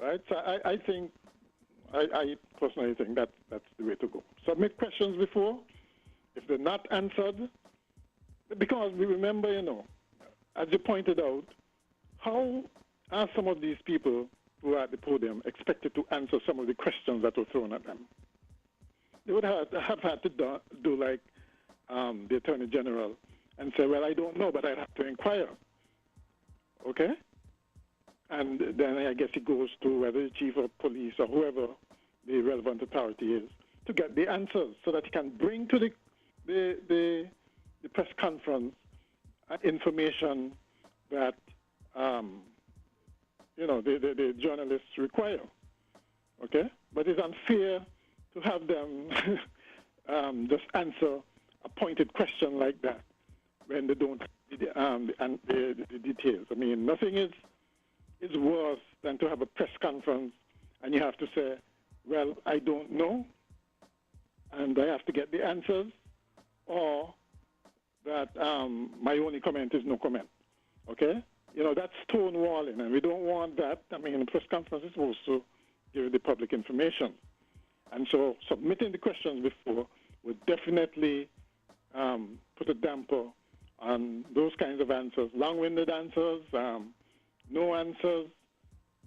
right? So I think, I personally think that's the way to go. Submit questions before. If they're not answered, because we remember, as you pointed out, how are some of these people who are at the podium expected to answer some of the questions that were thrown at them? They would have had to do like the Attorney General and say, well, I don't know, but I'd have to inquire. Okay? And then I guess it goes to whether the chief of police or whoever the relevant authority is to get the answers so that he can bring to the press conference information that the journalists require. Okay? But it's unfair to have them just answer a pointed question like that when they don't have the details. I mean, nothing is worse than to have a press conference and you have to say, well, I don't know, and I have to get the answers, or that my only comment is no comment. Okay? That's stonewalling, and we don't want that. I mean, the press conference is supposed to give the public information. And so submitting the questions before would definitely put a damper on those kinds of answers, long-winded answers, no answers,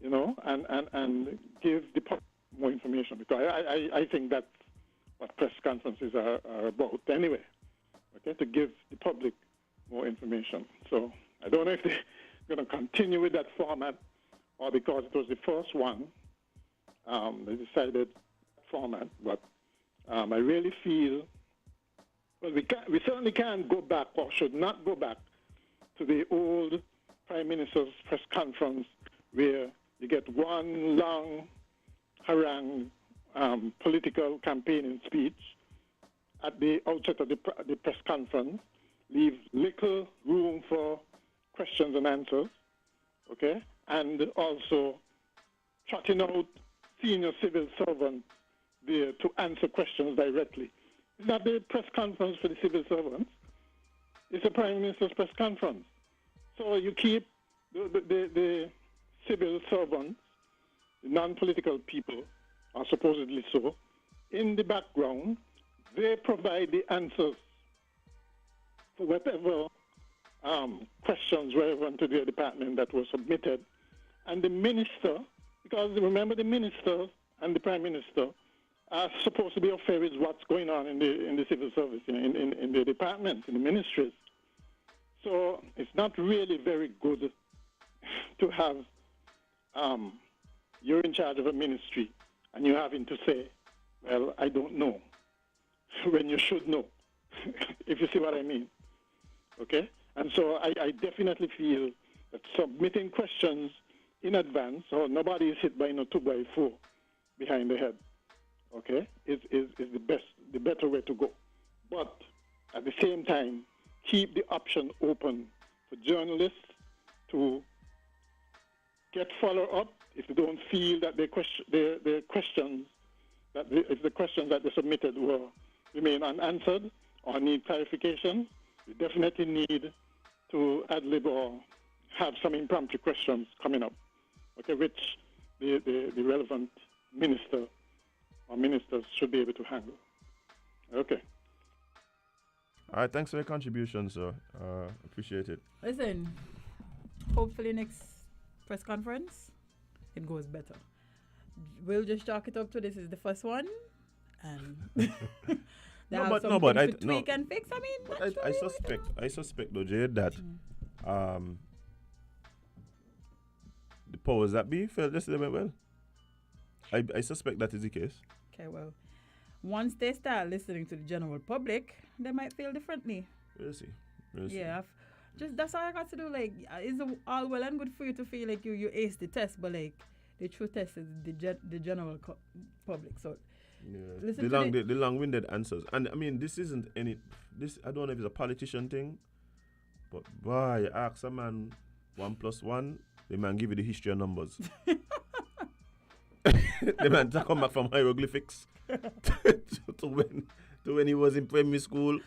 and give the public more information. Because I think that's what press conferences are about anyway, okay, to give the public more information. So I don't know if they're going to continue with that format or because it was the first one, they decided format. But I really feel, well, we certainly can't go back or should not go back to the old Prime Minister's press conference where you get one long harangue political campaigning speech at the outset of the press conference, leave little room for questions and answers, okay, and also trotting out senior civil servants there to answer questions directly. It's not the press conference for the civil servants. It's a Prime Minister's press conference. So you keep the civil servants, the non-political people, are supposedly so, in the background. They provide the answers for whatever questions relevant to their department that were submitted. And the minister, because remember the minister and the Prime Minister are supposed to be au fait with what's going on in the civil service, in the department, in the ministries. So it's not really very good to have you're in charge of a ministry and you're having to say, well, I don't know, when you should know, if you see what I mean. Okay? And so I definitely feel that submitting questions in advance, or nobody is hit by no 2x4 behind the head, okay, is the better way to go. But at the same time, keep the option open for journalists to get follow-up if they don't feel that their questions, if the questions that they submitted remain unanswered or need clarification. You definitely need to ad-lib or have some impromptu questions coming up, okay, which the relevant minister or ministers should be able to handle. Okay. All right, thanks for your contribution, sir. Appreciate it. Listen, hopefully next press conference, it goes better. We'll just chalk it up to this is the first one, and there are some things to tweak and fix. I mean, I suspect though, Jay, that the powers that be felt yesterday went well. I suspect that is the case. Okay, well, once they start listening to the general public, they might feel differently. We'll see. Yeah, just that's all I got to do. Like, it's all well and good for you to feel like you ace the test, but like the true test is the general public. So yeah, the long-winded answers, and I mean this isn't any. This I don't know if it's a politician thing, but boy, you ask a man 1 + 1, the man give you the history of numbers. The man to come back from hieroglyphics to when he was in primary school.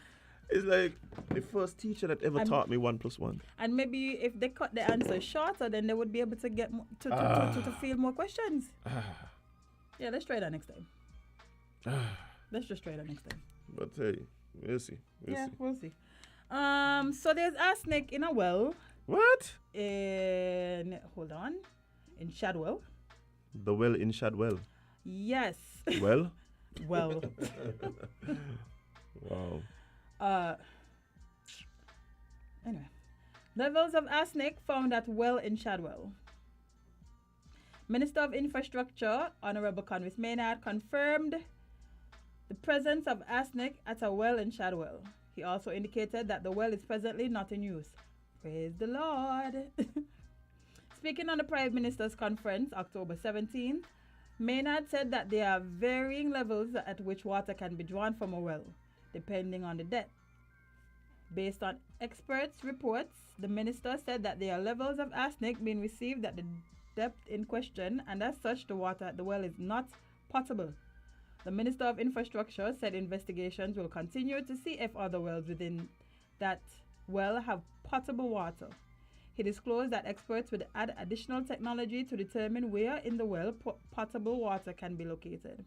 It's like the first teacher that ever taught me 1 + 1. And maybe if they cut the answer shorter, then they would be able to get to field more questions. Yeah, let's try that next time. Let's just try that next time. But hey, we'll see. We'll see. So there's arsenic in a well. What? Hold on. In Shadwell. The well in Shadwell. Yes. Well. Well. Wow. Anyway, levels of arsenic found at well in Shadwell. Minister of Infrastructure, Honorable Convis Maynard, confirmed the presence of arsenic at a well in Shadwell. He also indicated that the well is presently not in use. Praise the Lord. Speaking on the Prime Minister's Conference, October 17th, Maynard said that there are varying levels at which water can be drawn from a well, depending on the depth. Based on experts' reports, the minister said that there are levels of arsenic being received at the depth in question, and as such, the water at the well is not potable. The Minister of Infrastructure said investigations will continue to see if other wells within that well have potable water. He disclosed that experts would add additional technology to determine where in the well potable water can be located.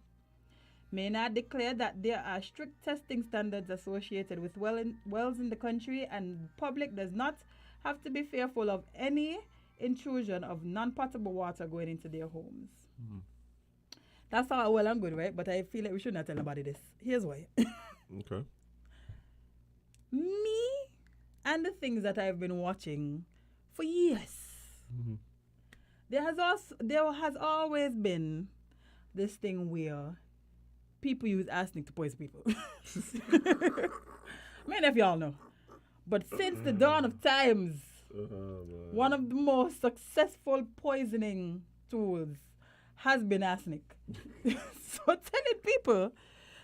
Maynard declared that there are strict testing standards associated with wells in the country, and the public does not have to be fearful of any intrusion of non-potable water going into their homes. That's all well and good, right? But I feel like we should not tell nobody this. Here's why. Okay. Me and the things that I've been watching for years. Mm-hmm. There has always been this thing where people use arsenic to poison people. Many of y'all know. But since the dawn of times, one of the most successful poisoning tools has been arsenic. So telling people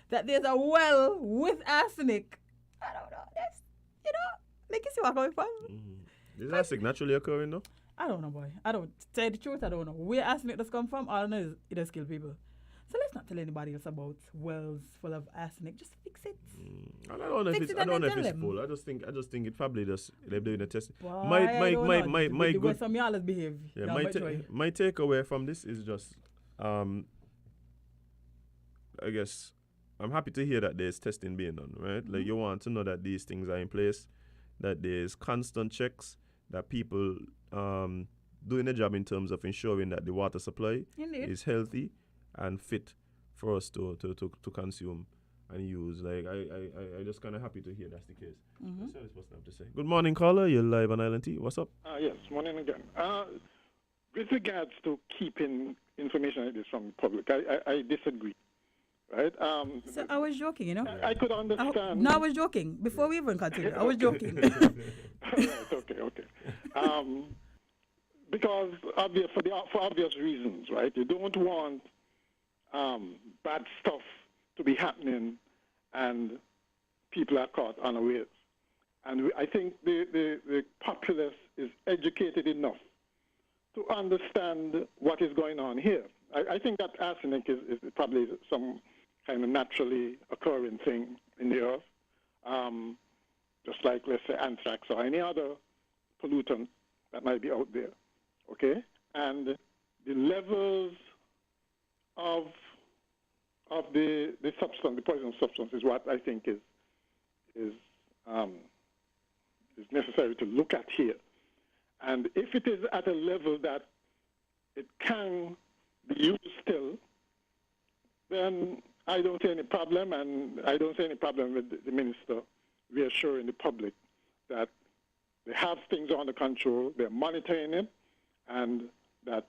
that there's a well with arsenic, I don't know. That's, like you see where I'm coming from. Is arsenic naturally occurring though? I don't know, boy. I don't tell the truth. I don't know where arsenic does come from. All I know is it does kill people. So let's not tell anybody else about wells full of arsenic. Just fix it. I don't know if it's full. I just think it probably does. They're doing a test. My good. Some y'all behave. Yeah, my takeaway from this is just, I guess, I'm happy to hear that there's testing being done, right? Like you want to know that these things are in place, that there's constant checks, that people doing a job in terms of ensuring that the water supply is healthy and fit for us to consume and use. Like I just kind of happy to hear that's the case. That's all I supposed to have to say. Good morning, caller. You're live on Island T. What's up? Yes, morning again. With regards to keeping information like this from the public, I disagree. Right? So I was joking, you know. I could understand. I was joking. Before we even continue, I was joking. Right, okay. Because for obvious reasons, right? You don't want bad stuff to be happening and people are caught unawares. And I think the populace is educated enough to understand what is going on here. I think that arsenic is probably some kind of naturally occurring thing in the earth, just like, let's say, anthrax or any other pollutant that might be out there, okay? And the levels of the substance, the poison substance, is what I think is necessary to look at here. And if it is at a level that it can be used still, then I don't see any problem, and I don't see any problem with the minister reassuring the public that they have things under control, they're monitoring it, and that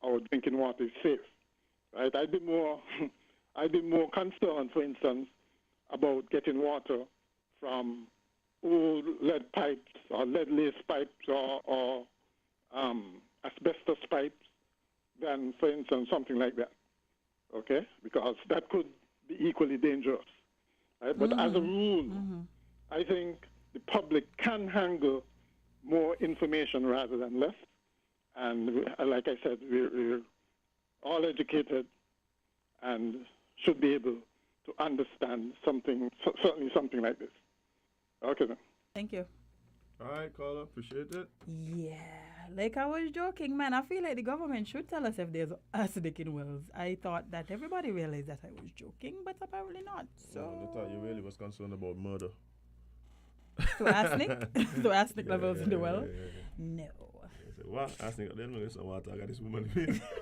our drinking water is safe. Right? I'd be more concerned, for instance, about getting water from old lead pipes or lead-laced pipes or asbestos pipes than, for instance, something like that. Okay? Because that could be equally dangerous. Right? But as a rule, I think the public can handle more information rather than less. And like I said, we're all educated and should be able to understand certainly something like this. Okay, then. Thank you. All right, caller, appreciate it. Yeah, like I was joking, man. I feel like the government should tell us if there's arsenic in wells. I thought that everybody realized that I was joking, but apparently not. So I thought you really was concerned about murder. So arsenic? So arsenic levels in the well? No. I said, what? Arsenic? Then we get some water. I got this woman.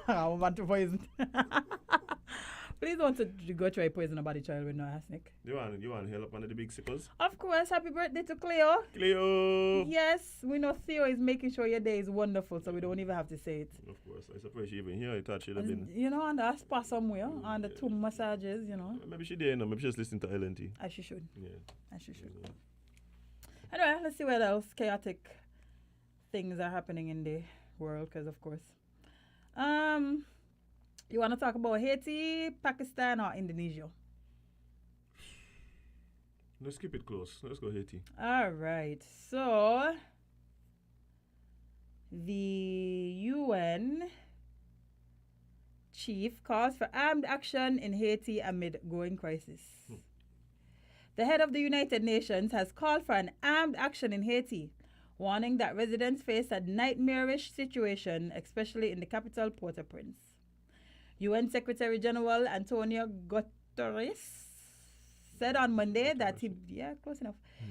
I want to poison. Please don't go try poison a body child with no arsenic. You want to help under the big sickles? Of course. Happy birthday to Cleo. Cleo! Yes, we know Theo is making sure your day is wonderful, so we don't even have to say it. Of course. I suppose she even here. I thought she'd have been... You know, on the spa somewhere, on the two massages, you know. Maybe she did, maybe she's listening to LNT. As she should. Yeah. As she should. Anyway, let's see what else chaotic things are happening in the world, because of course. You want to talk about Haiti, Pakistan, or Indonesia? Let's keep it close. Let's go Haiti. All right. So, the UN chief calls for armed action in Haiti amid growing crisis. The head of the United Nations has called for an armed action in Haiti, warning that residents face a nightmarish situation, especially in the capital, Port-au-Prince. UN Secretary General Antonio Guterres said on Monday that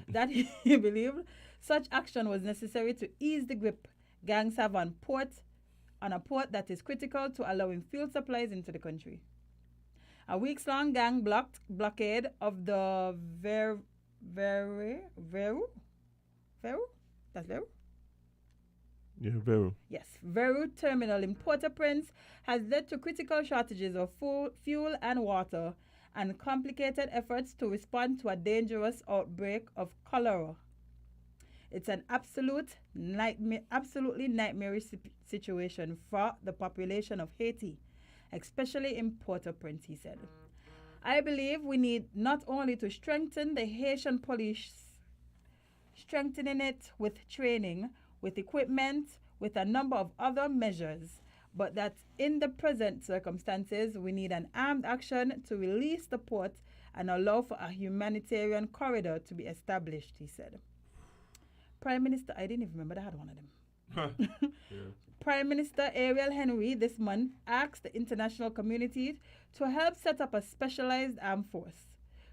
that he believed such action was necessary to ease the grip gangs have on a port that is critical to allowing fuel supplies into the country. A weeks-long gang blockade of the Veru? That's Veru? Yeah, very. Yes, Veru terminal in Port-au-Prince has led to critical shortages of fuel and water and complicated efforts to respond to a dangerous outbreak of cholera. It's an absolutely nightmarish situation for the population of Haiti, especially in Port-au-Prince, he said. I believe we need not only to strengthen the Haitian police, strengthening it with training, with equipment, with a number of other measures, but that in the present circumstances, we need an armed action to release the port and allow for a humanitarian corridor to be established, he said. Prime Minister, I didn't even remember that I had one of them. Yeah. Prime Minister Ariel Henry this month asked the international community to help set up a specialized armed force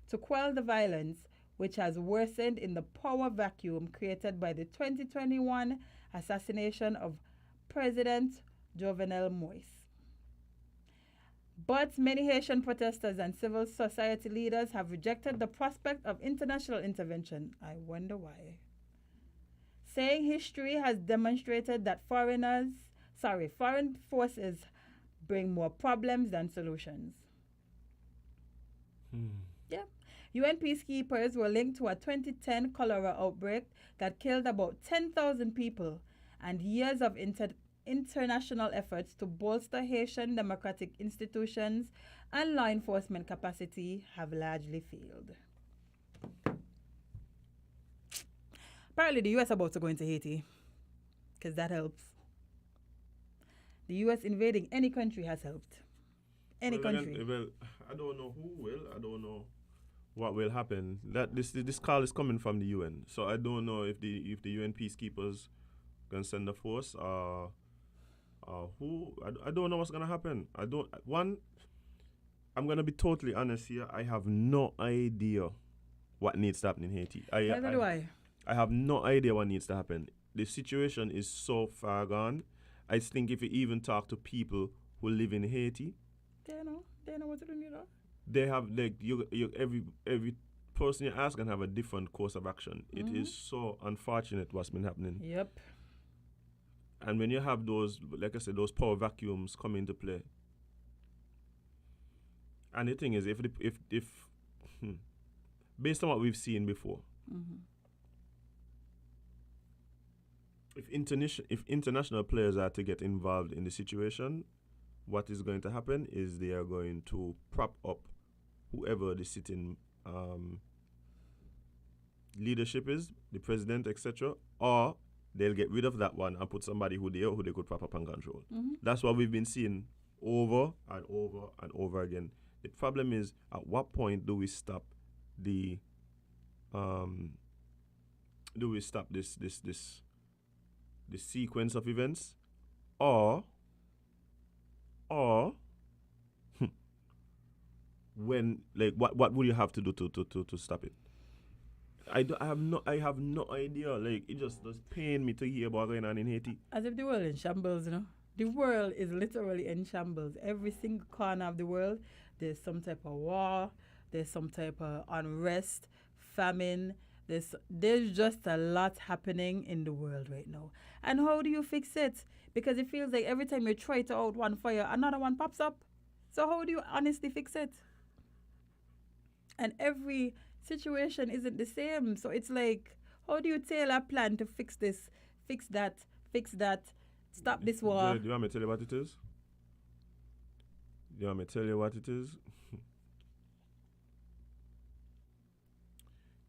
to quell the violence which has worsened in the power vacuum created by the 2021 assassination of President Jovenel Moïse. But many Haitian protesters and civil society leaders have rejected the prospect of international intervention. I wonder why. Saying history has demonstrated that foreign forces bring more problems than solutions. Yeah. UN peacekeepers were linked to a 2010 cholera outbreak that killed about 10,000 people, and years of international efforts to bolster Haitian democratic institutions and law enforcement capacity have largely failed. Apparently, the U.S. about to go into Haiti, because that helps. The U.S. invading any country has helped. Any country. Well, I don't know who will. I don't know what will happen. That this call is coming from the UN, so I don't know if the UN peacekeepers can send a force or who. I don't know what's gonna happen. I'm gonna be totally honest here. I have no idea what needs to happen in Haiti. Neither do I. I have no idea what needs to happen. The situation is so far gone. I think if you even talk to people who live in Haiti, they know what to do, you know. They have every person you ask can have a different course of action. It is so unfortunate what's been happening. Yep. And when you have those, like I said, those power vacuums come into play. And the thing is, if based on what we've seen before, if international players are to get involved in the situation, what is going to happen is they are going to prop up whoever the sitting leadership is, the president, etc., or they'll get rid of that one and put somebody who they could prop up and control. That's what we've been seeing over and over and over again. The problem is, at what point do we stop this sequence of events, or when, like, what would you have to do to stop it? I have no idea. Like, it just does pain me to hear about going on in Haiti. As if the world in shambles, you know. The world is literally in shambles. Every single corner of the world, there's some type of war, there's some type of unrest, famine. There's just a lot happening in the world right now. And how do you fix it? Because it feels like every time you try to out one fire, another one pops up. So how do you honestly fix it? And every situation isn't the same. So it's like, how do you tailor a plan to fix this, fix that, stop this war? Do you want me to tell you what it is?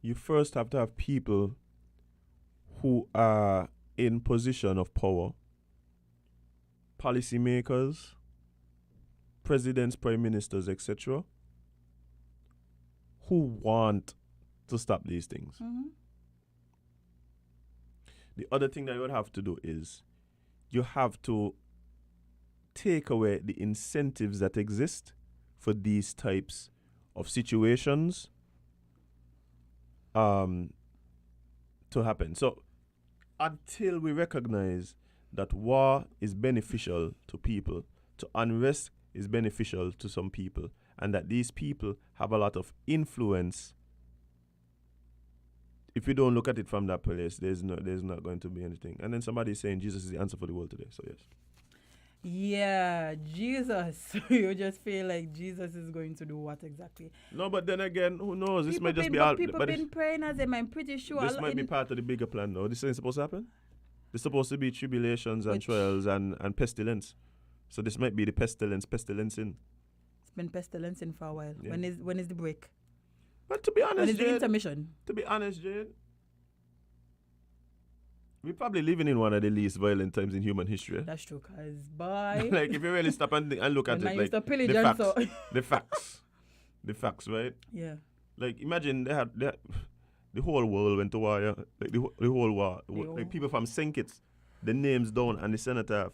You first have to have people who are in position of power, policymakers, presidents, prime ministers, etc., who want to stop these things. The other thing that you would have to do is you have to take away the incentives that exist for these types of situations to happen. So until we recognize that war is beneficial to people, to unrest is beneficial to some people, and that these people have a lot of influence. If you don't look at it from that place, there's not going to be anything. And then somebody's saying Jesus is the answer for the world today. So yes. Yeah, Jesus. You just feel like Jesus is going to do what exactly? No, but then again, who knows? This People might just been- be but all. people But been praying as him. I'm pretty sure. this might be part of the bigger plan, though. This ain't supposed to happen. There's supposed to be tribulations and Which- trials and pestilence. So this might be the pestilencing. It's been pestilencing for a while. Yeah. When is the break? But to be When honest, is the Jade, intermission? to be honest, Jade, we're probably living in one of the least violent times in human history. That's true, cause boy. Like if you really stop and look at When it, man like used to pillage the and facts, so- the facts, right? Yeah. Like imagine they had the whole world went to war, yeah? Like the whole war, like people from St. Kitts, the names down and the cenotaph.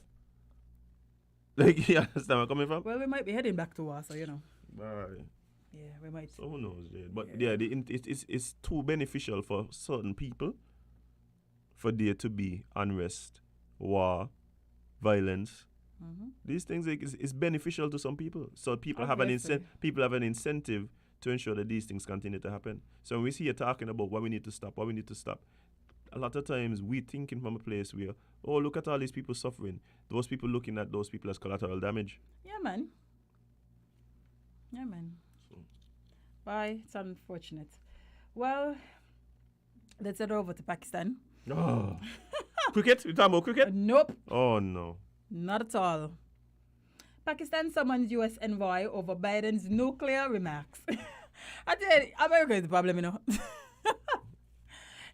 Like you understand where I'm coming from? Well, we might be heading back to war, so you know. Right. Yeah, we might. So who knows, Jade? But yeah, it's too beneficial for certain people for there to be unrest, war, violence. Mm-hmm. These things is beneficial to some people. So people have Obviously. people have an incentive to ensure that these things continue to happen. So when we see you talking about what we need to stop, a lot of times we thinking from a place where, oh, look at all these people suffering. Those people looking at those people as collateral damage. Yeah, man. Yeah, man. Bye. It's unfortunate. Well, let's head over to Pakistan. Oh. Cricket? You talking about cricket? Nope. Oh, no. Not at all. Pakistan summons U.S. envoy over Biden's nuclear remarks. I tell you, America is the problem, you know.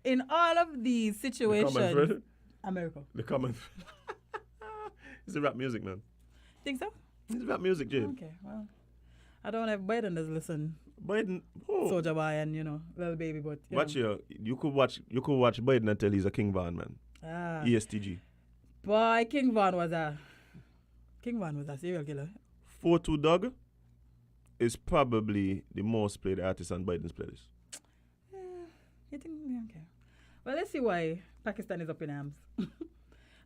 In all of these situations, America. The common. It's the rap music, man. Think so? It's rap music, Jade. Okay, well, I don't have Biden as listen. Biden, oh. Soldier Boy and little baby, but Watch you could watch Biden until he's a King Von, man. ESTG. Boy, King Von was a serial killer. 4-2 Dog is probably the most played artist on Biden's playlist. You think? Yeah, okay. Well, let's see why Pakistan is up in arms.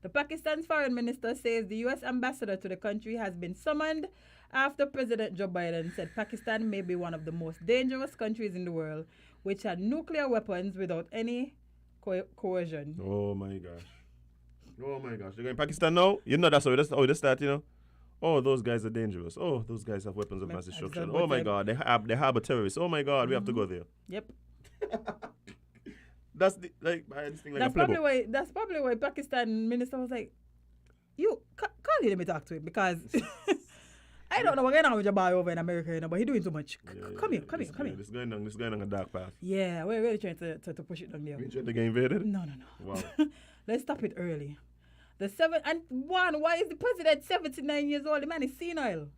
The Pakistan's foreign minister says the U.S. ambassador to the country has been summoned after President Joe Biden said Pakistan may be one of the most dangerous countries in the world, which had nuclear weapons without any coercion. Oh my gosh. They're going Pakistan now? You know that's how they start, you know? Oh, those guys are dangerous. Oh, those guys have weapons of mass destruction. Oh my God, they harbor terrorists. Oh my God, we have to go there. Yep. That's the this thing like That's a playbook. that's probably why Pakistan minister was like, "You call you let me talk to him because I don't know what's going on with your boy over in America, but he's doing too much. Come here. This going on a dark path. Yeah, we're really trying to push it down there. We trying to get invaded? No. Wow. Let's stop it early. Why is the president 79 years old? The man is senile.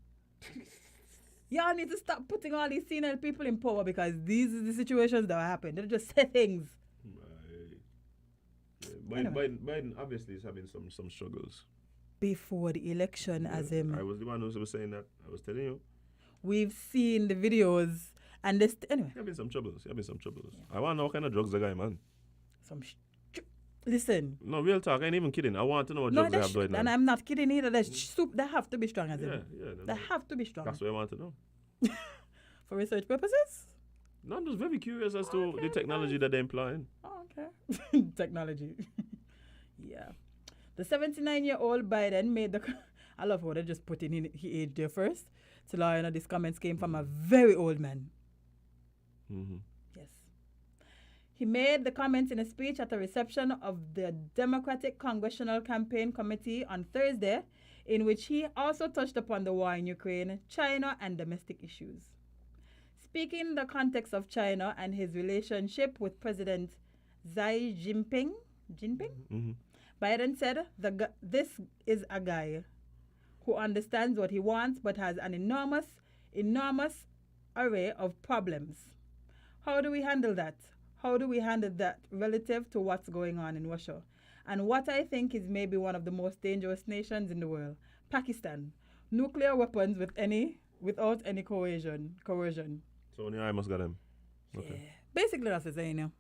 Y'all need to stop putting all these senile people in power because these are the situations that happen. They just say things. Biden obviously is having some struggles. Before the election, as him. I was the one who was saying that. I was telling you. We've seen the videos and this. Anyway. He having some troubles. Yeah. I want to know what kind of drugs the guy, man. Listen. No, real talk. I ain't even kidding. I want to know what drugs they have right now. And I'm not kidding either. They have to be strong as him. They have to be strong. That's what I want to know. For research purposes? No, I'm just very curious as to the technology that they're employing. Oh, okay. Technology. Yeah. The 79-year-old Biden made the... I love how they just put in his age there first. So, these comments came from a very old man. Mm-hmm. Yes. He made the comments in a speech at a reception of the Democratic Congressional Campaign Committee on Thursday, in which he also touched upon the war in Ukraine, China, and domestic issues. Speaking in the context of China and his relationship with President Xi Jinping, Mm-hmm. Biden said, this is a guy who understands what he wants but has an enormous array of problems. How do we handle that? How do we handle that relative to what's going on in Russia? And what I think is maybe one of the most dangerous nations in the world, Pakistan. Nuclear weapons without any coercion. So only I must get them. Okay. Yeah. Basically that's what I'm saying,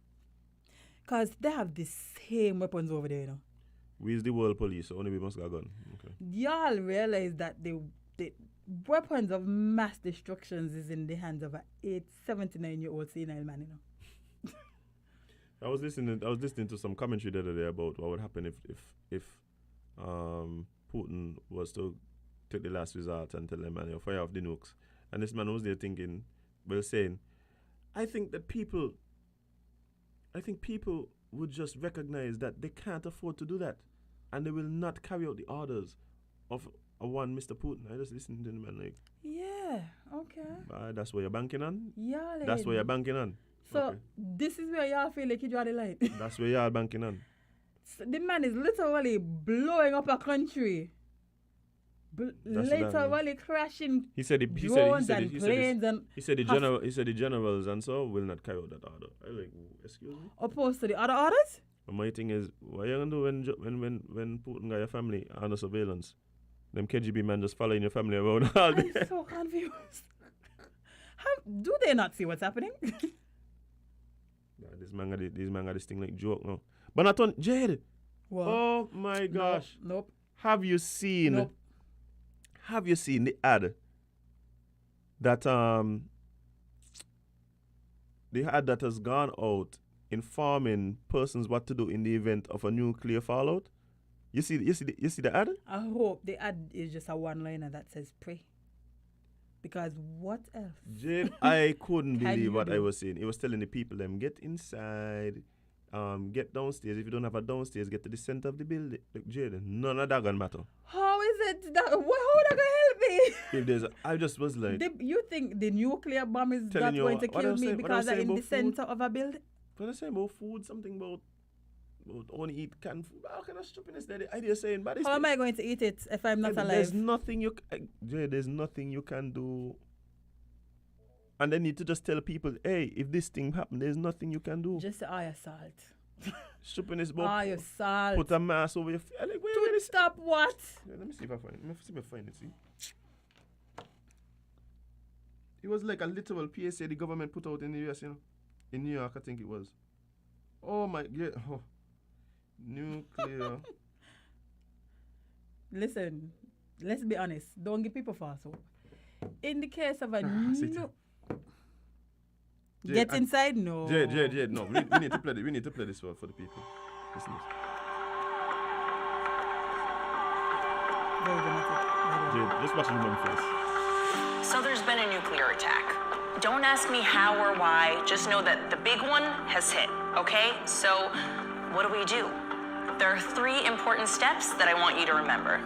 because they have the same weapons over there, We is the world police, so only we must get a gun. Okay. Y'all realize that weapons of mass destructions is in the hands of a 79-year-old senile man, you know. I was listening to some commentary the other day about what would happen if Putin was to take the last resort and tell them, man, you fire off the nukes. And this man was there thinking, saying, I think people would just recognize that they can't afford to do that, and they will not carry out the orders of one Mr. Putin. I just listened to him and like, yeah, okay. That's what you're banking on? Yeah, That's what you're banking on. So Okay. this is where y'all feel like you draw the line. That's where y'all banking on. So the man is literally blowing up a country. Literally crashing. He said drones and planes and he said the generals and so will not carry out that order. I like, excuse me. Opposed to the other orders? But my thing is, what you gonna do when Putin got your family under surveillance? Them KGB men just following your family around all day. I'm so confused. Do they not see what's happening? These man got this thing like joke now. But not on Jade. What? Oh my gosh. Nope. Have you seen? Nope. Have you seen the ad that the ad that has gone out informing persons what to do in the event of a nuclear fallout? You see the ad? I hope the ad is just a one-liner that says pray. Because what else? Jade, I couldn't believe what do? I was saying. It was telling the people them get inside, get downstairs. If you don't have a downstairs, get to the center of the building. Look, Jade, none of that gonna matter. How is it that? How that gonna help me? If there's, I just was like, You think the nuclear bomb is not Telling you going to what I kill was me saying- what I because was I'm saying in the about food. center of a building? when I say about food, something about only eat canned food. How kind of stupidness that the idea saying? But How am I going to eat it if I'm not alive? There's nothing there's nothing you can do. And they need to just tell people, hey, if this thing happen, there's nothing you can do. Just eye salt. Stupidness about Eye salt. put a mask over your face. Like, To stop what? Yeah, let me see if I find it. Let me see if I find it. See, it was like a literal PSA the government put out in the US, you know, in New York, I think it was. Oh my God, nuclear. Listen, let's be honest. Don't give people false hope. In the case of a get inside, no. Jade, no. We need to play this. We need to play this for the people. Listen to this. Very dramatic. Jade, just watch the woman's face. So there's been a nuclear attack. Don't ask me how or why, just know that the big one has hit, okay? So what do? There are 3 important steps that I want you to remember.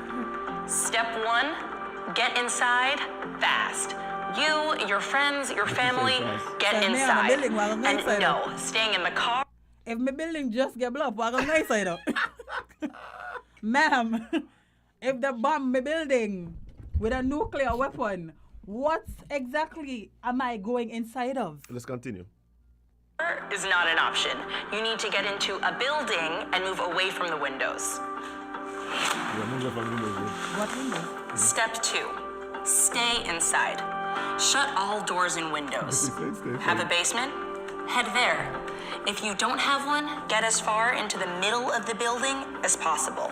Step 1, get inside fast. You, your friends, your family, get inside. And no, staying in the car. If my building just get blown up, I'm going inside up. Ma'am, if they bomb my building with a nuclear weapon, what exactly am I going inside of? Let's continue. Is not an option. You need to get into a building and move away from the windows. What window? Step 2, stay inside. Shut all doors and windows. Have a basement? Head there. If you don't have one, get as far into the middle of the building as possible.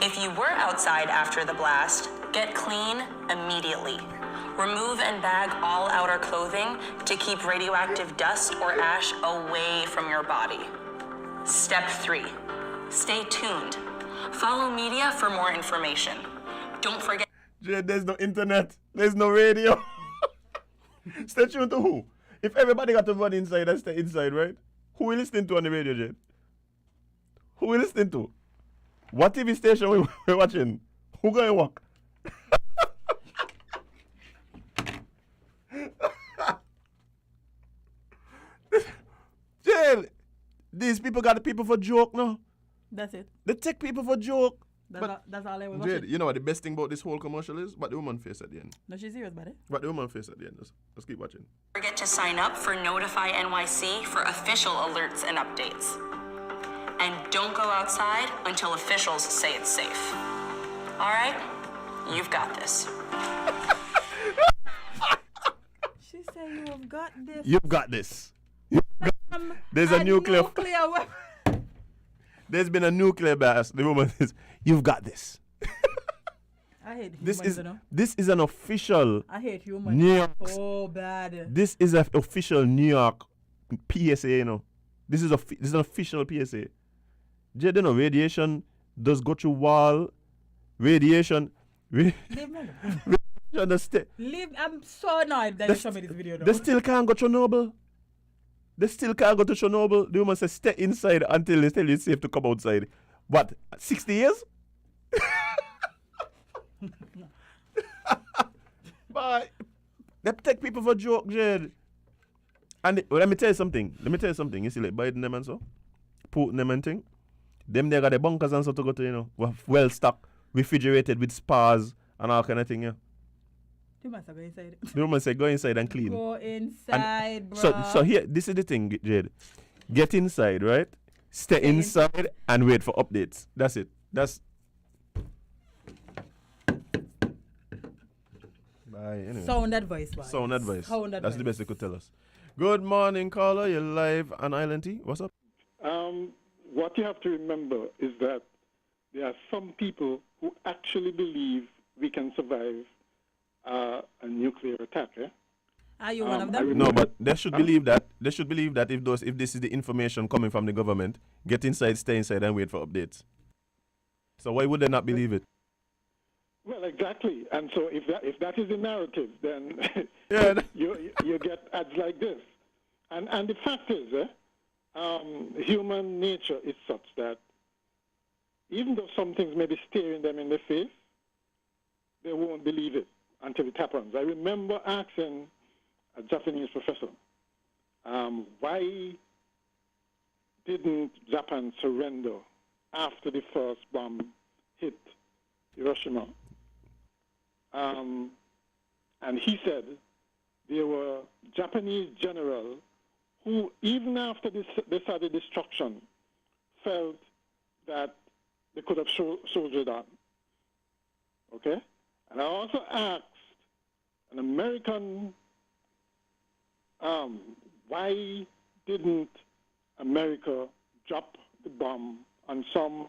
If you were outside after the blast, get clean immediately. Remove and bag all outer clothing to keep radioactive dust or ash away from your body. Step 3, stay tuned. Follow media for more information. Don't forget. Jade, there's no internet. There's no radio. Stay tuned to who? If everybody got to run inside and stay inside, right? Who will listen to on the radio, Jade? Who will listen to? What TV station we're watching? Who gonna walk? Jade, these people got the people for joke now. That's it. They take people for joke. That's all I was Jade, watching. you know what the best thing about this whole commercial is? What the woman face at the end. No, she's serious about it. What the woman face at the end. Let's keep watching. Forget to sign up for Notify NYC for official alerts and updates. And don't go outside until officials say it's safe. All right? You've got this. She said you have got this. You've got this. There's a nuclear weapon. There's been a nuclear blast. The woman says, you've got this. I hate This humans, is you know. this is an official I hate humans. New York. Oh, bad. This is an official New York PSA, you know. This is an official PSA. You know, radiation does go through wall. Radiation. Leave me alone. Leave. I'm so annoyed that you showed me this video. They still can't go to Chernobyl. The woman says stay inside until they tell you it's safe to come outside. What? 60 years? But they take people for joke, Jed. And let me tell you something. You see, like Biden them and so, Putin them and thing. Them they got the bunkers and so to go to, you know, well stocked, refrigerated with spas and all kind of thing, yeah. You must go inside. The woman said go inside and clean. Go inside, bro. So here, this is the thing, Jade. Get inside, right? Stay inside and wait for updates. That's it. That's. Bye. Anyway. Sound advice. That's the best they could tell us. Good morning, caller. You're live on Island T. What's up? What you have to remember is that there are some people who actually believe we can survive a nuclear attack. Are you one of them? No, but they should believe that. They should believe that if this is the information coming from the government, get inside, stay inside, and wait for updates. So why would they not believe it? Well, exactly. And so if that is the narrative, then you get ads like this. And the fact is, human nature is such that even though some things may be staring them in the face, they won't believe it until it happens. I remember asking a Japanese professor, why didn't Japan surrender after the first bomb hit Hiroshima? And he said there were Japanese generals who, even after they saw the destruction, felt that they could have soldiered on. Okay? And I also asked an American, why didn't America drop the bomb on some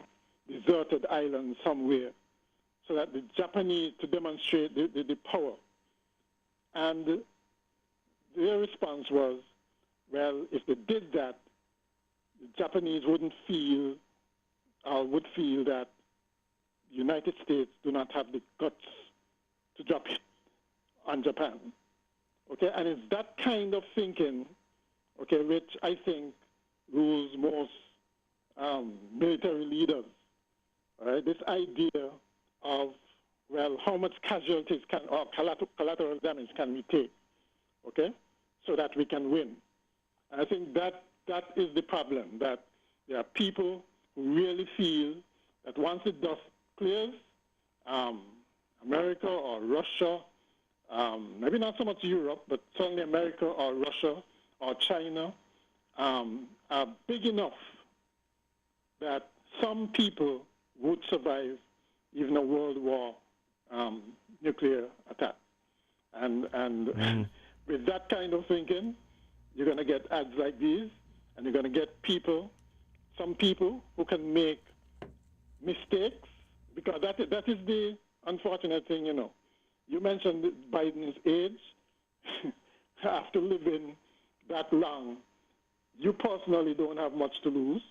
deserted island somewhere so that the Japanese, to demonstrate the power? And their response was, well, if they did that, the Japanese would feel that the United States do not have the guts to drop it on Japan. Okay, and it's that kind of thinking, okay, which I think rules most military leaders. All right, this idea of, well, how much casualties or collateral damage can we take, okay, so that we can win. And I think that is the problem, that there are people who really feel that once the dust clears, America or Russia, maybe not so much Europe, but certainly America or Russia or China, are big enough that some people would survive even a World War nuclear attack. And with that kind of thinking, you're going to get ads like these, and you're going to get some people who can make mistakes, because that is the unfortunate thing, you know. You mentioned Biden's age. After living that long, you personally don't have much to lose,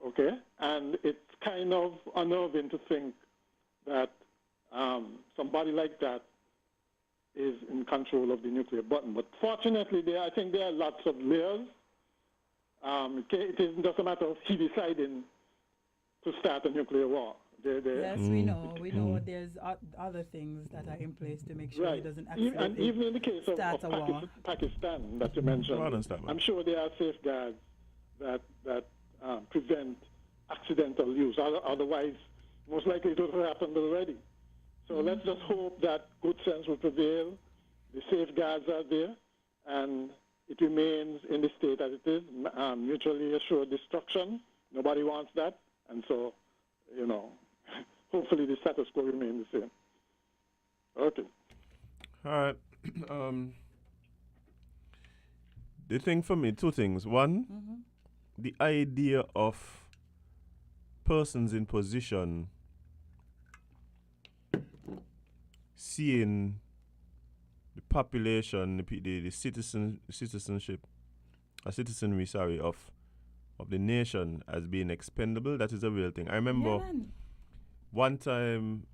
okay? And it's kind of unnerving to think that somebody like that is in control of the nuclear button. But fortunately, I think there are lots of layers. It isn't just a matter of he deciding to start a nuclear war. Yes, we know. We know there's other things that are in place to make sure he doesn't accidentally and even in the case of Pakistan that you mentioned, I'm sure there are safeguards that prevent accidental use. Otherwise, most likely it would have happened already. So let's just hope that good sense will prevail, the safeguards are there, and it remains in the state as it is, mutually assured destruction. Nobody wants that, and so, you know, hopefully the status quo remains the same. Okay. All right. The thing for me, two things. One, the idea of persons in position seeing the population, the citizenship, citizenry, sorry, of the nation as being expendable, that is a real thing. I remember one time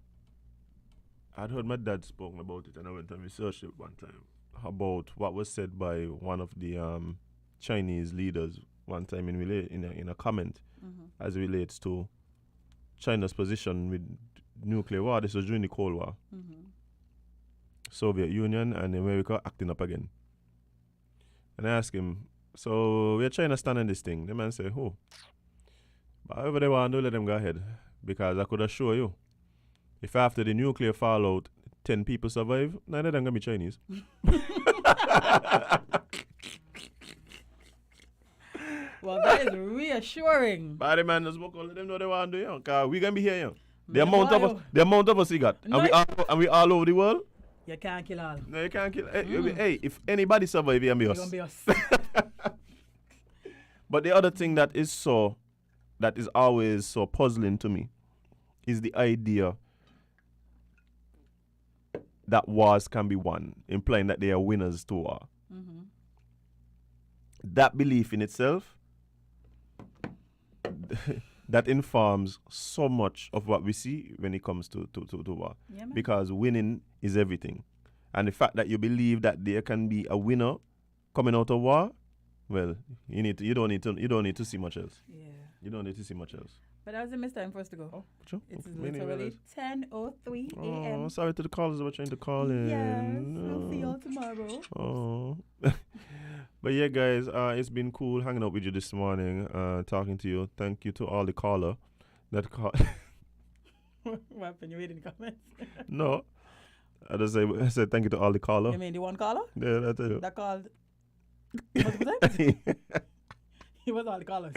I'd heard my dad spoken about it, and I went and researched it one time about what was said by one of the Chinese leaders one time in a comment as it relates to China's position with nuclear war. This was during the Cold War. Soviet Union and America acting up again. And I asked him, so where China stand on this thing? The man say, oh, but however they want to let them go ahead. Because I could assure you, if after the nuclear fallout 10 people survive, none of them gonna be Chinese. Well, that is reassuring. But the man just walk let them know they want to do, because we gonna be here, The amount of us he got, No. and we all over the world. You can't kill all. No, you can't kill. Hey, if anybody survive, it gonna be us. But the other thing that is always so puzzling to me is the idea that wars can be won, implying that they are winners to war. That belief in itself, that informs so much of what we see when it comes to war. Yeah, man. Because winning is everything. And the fact that you believe that there can be a winner coming out of war, well, you don't need to see much else. Yeah. You don't need to see much else. But that was a missed time for us to go. Oh, sure. It's literally 10:03 a.m. Oh, sorry to the callers that were trying to call in. Yes, I'll see y'all tomorrow. Oh. But yeah, guys, it's been cool hanging out with you this morning, talking to you. Thank you to all the caller that called. What happened? You reading the comments? No. I said thank you to all the caller. You mean the one caller? Yeah, that's it. That called multiple times? He was all the callers.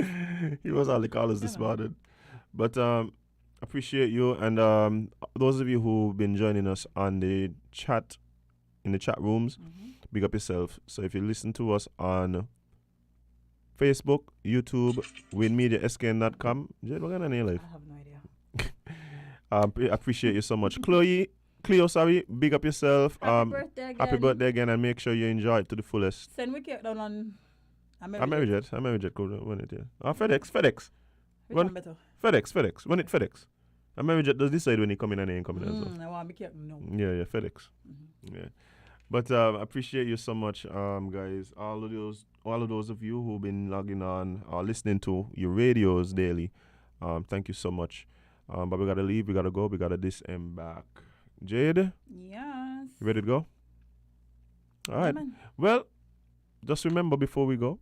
He was all the callers this morning. But appreciate you, and those of you who've been joining us on the chat, in the chat rooms, big up yourself. So if you listen to us on Facebook, YouTube, winmediaskn.com, Jade, what kind of name life? I have no idea. I appreciate you so much. Cleo, sorry, big up yourself. Happy birthday again. Happy birthday again, and make sure you enjoy it to the fullest. Send we down on Amerijet. Go run it, yeah. FedEx. Which one better? FedEx. Run it FedEx. Amerijet does decide when he come in and he ain't coming as well. I want to be careful. No. Yeah, FedEx. Yeah. But I appreciate you so much, guys. All of those of you who've been logging on or listening to your radios daily. Thank you so much. But we gotta leave, we gotta go, we gotta disembark. Jade? Yes. You ready to go? All right. man. Well, just remember before we go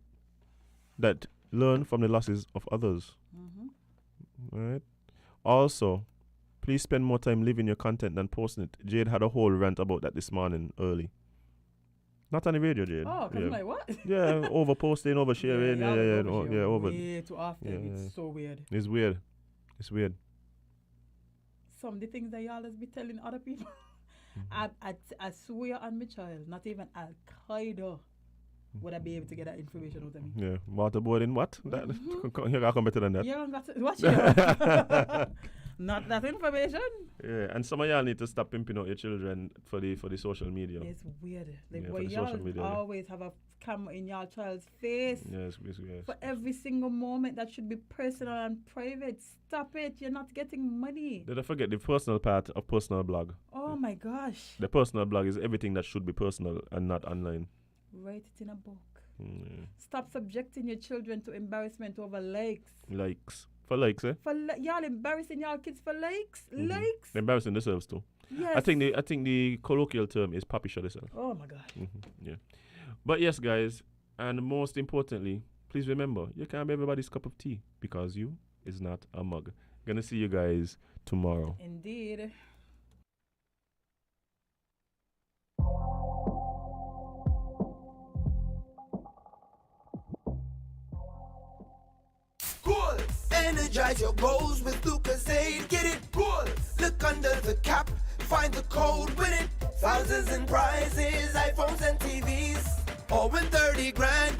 that learn from the losses of others. All right. Also, please spend more time living your content than posting it. Jade had a whole rant about that this morning early. Not on the radio, Jade. Oh, because I'm like, what? Yeah, over posting, over sharing. Yeah, over. Way too often. Yeah, It's so weird. It's weird. Some of the things that y'all be telling other people. I swear on my child, not even Al Qaeda would I be able to get that information out of me. Yeah, waterboarding, what? That, you gotta come better than that. You don't got to watch it. Not that information. Yeah, and some of y'all need to stop pimping out your children for the social media. It's weird. Like, Yeah, why for the social media. y'all always have a camera in your child's face. Yes. For every single moment that should be personal and private. Stop it. You're not getting money. Did I forget the personal part of personal blog? Oh my gosh. The personal blog is everything that should be personal and not online. Write it in a book. Yeah. Stop subjecting your children to embarrassment over likes. For likes, eh? Y'all embarrassing y'all kids for likes? Likes? They're embarrassing themselves too. Yes. I think the colloquial term is "papi shot yourself." Oh my gosh. Yeah. But yes, guys, and most importantly, please remember, you can't be everybody's cup of tea because you is not a mug. Gonna see you guys tomorrow. Indeed. Cool. Energize your goals with Lucasade. Get it cool. Look under the cap. Find the code. Win it. Thousands in prizes. iPhones and TVs. Or win 30 grand.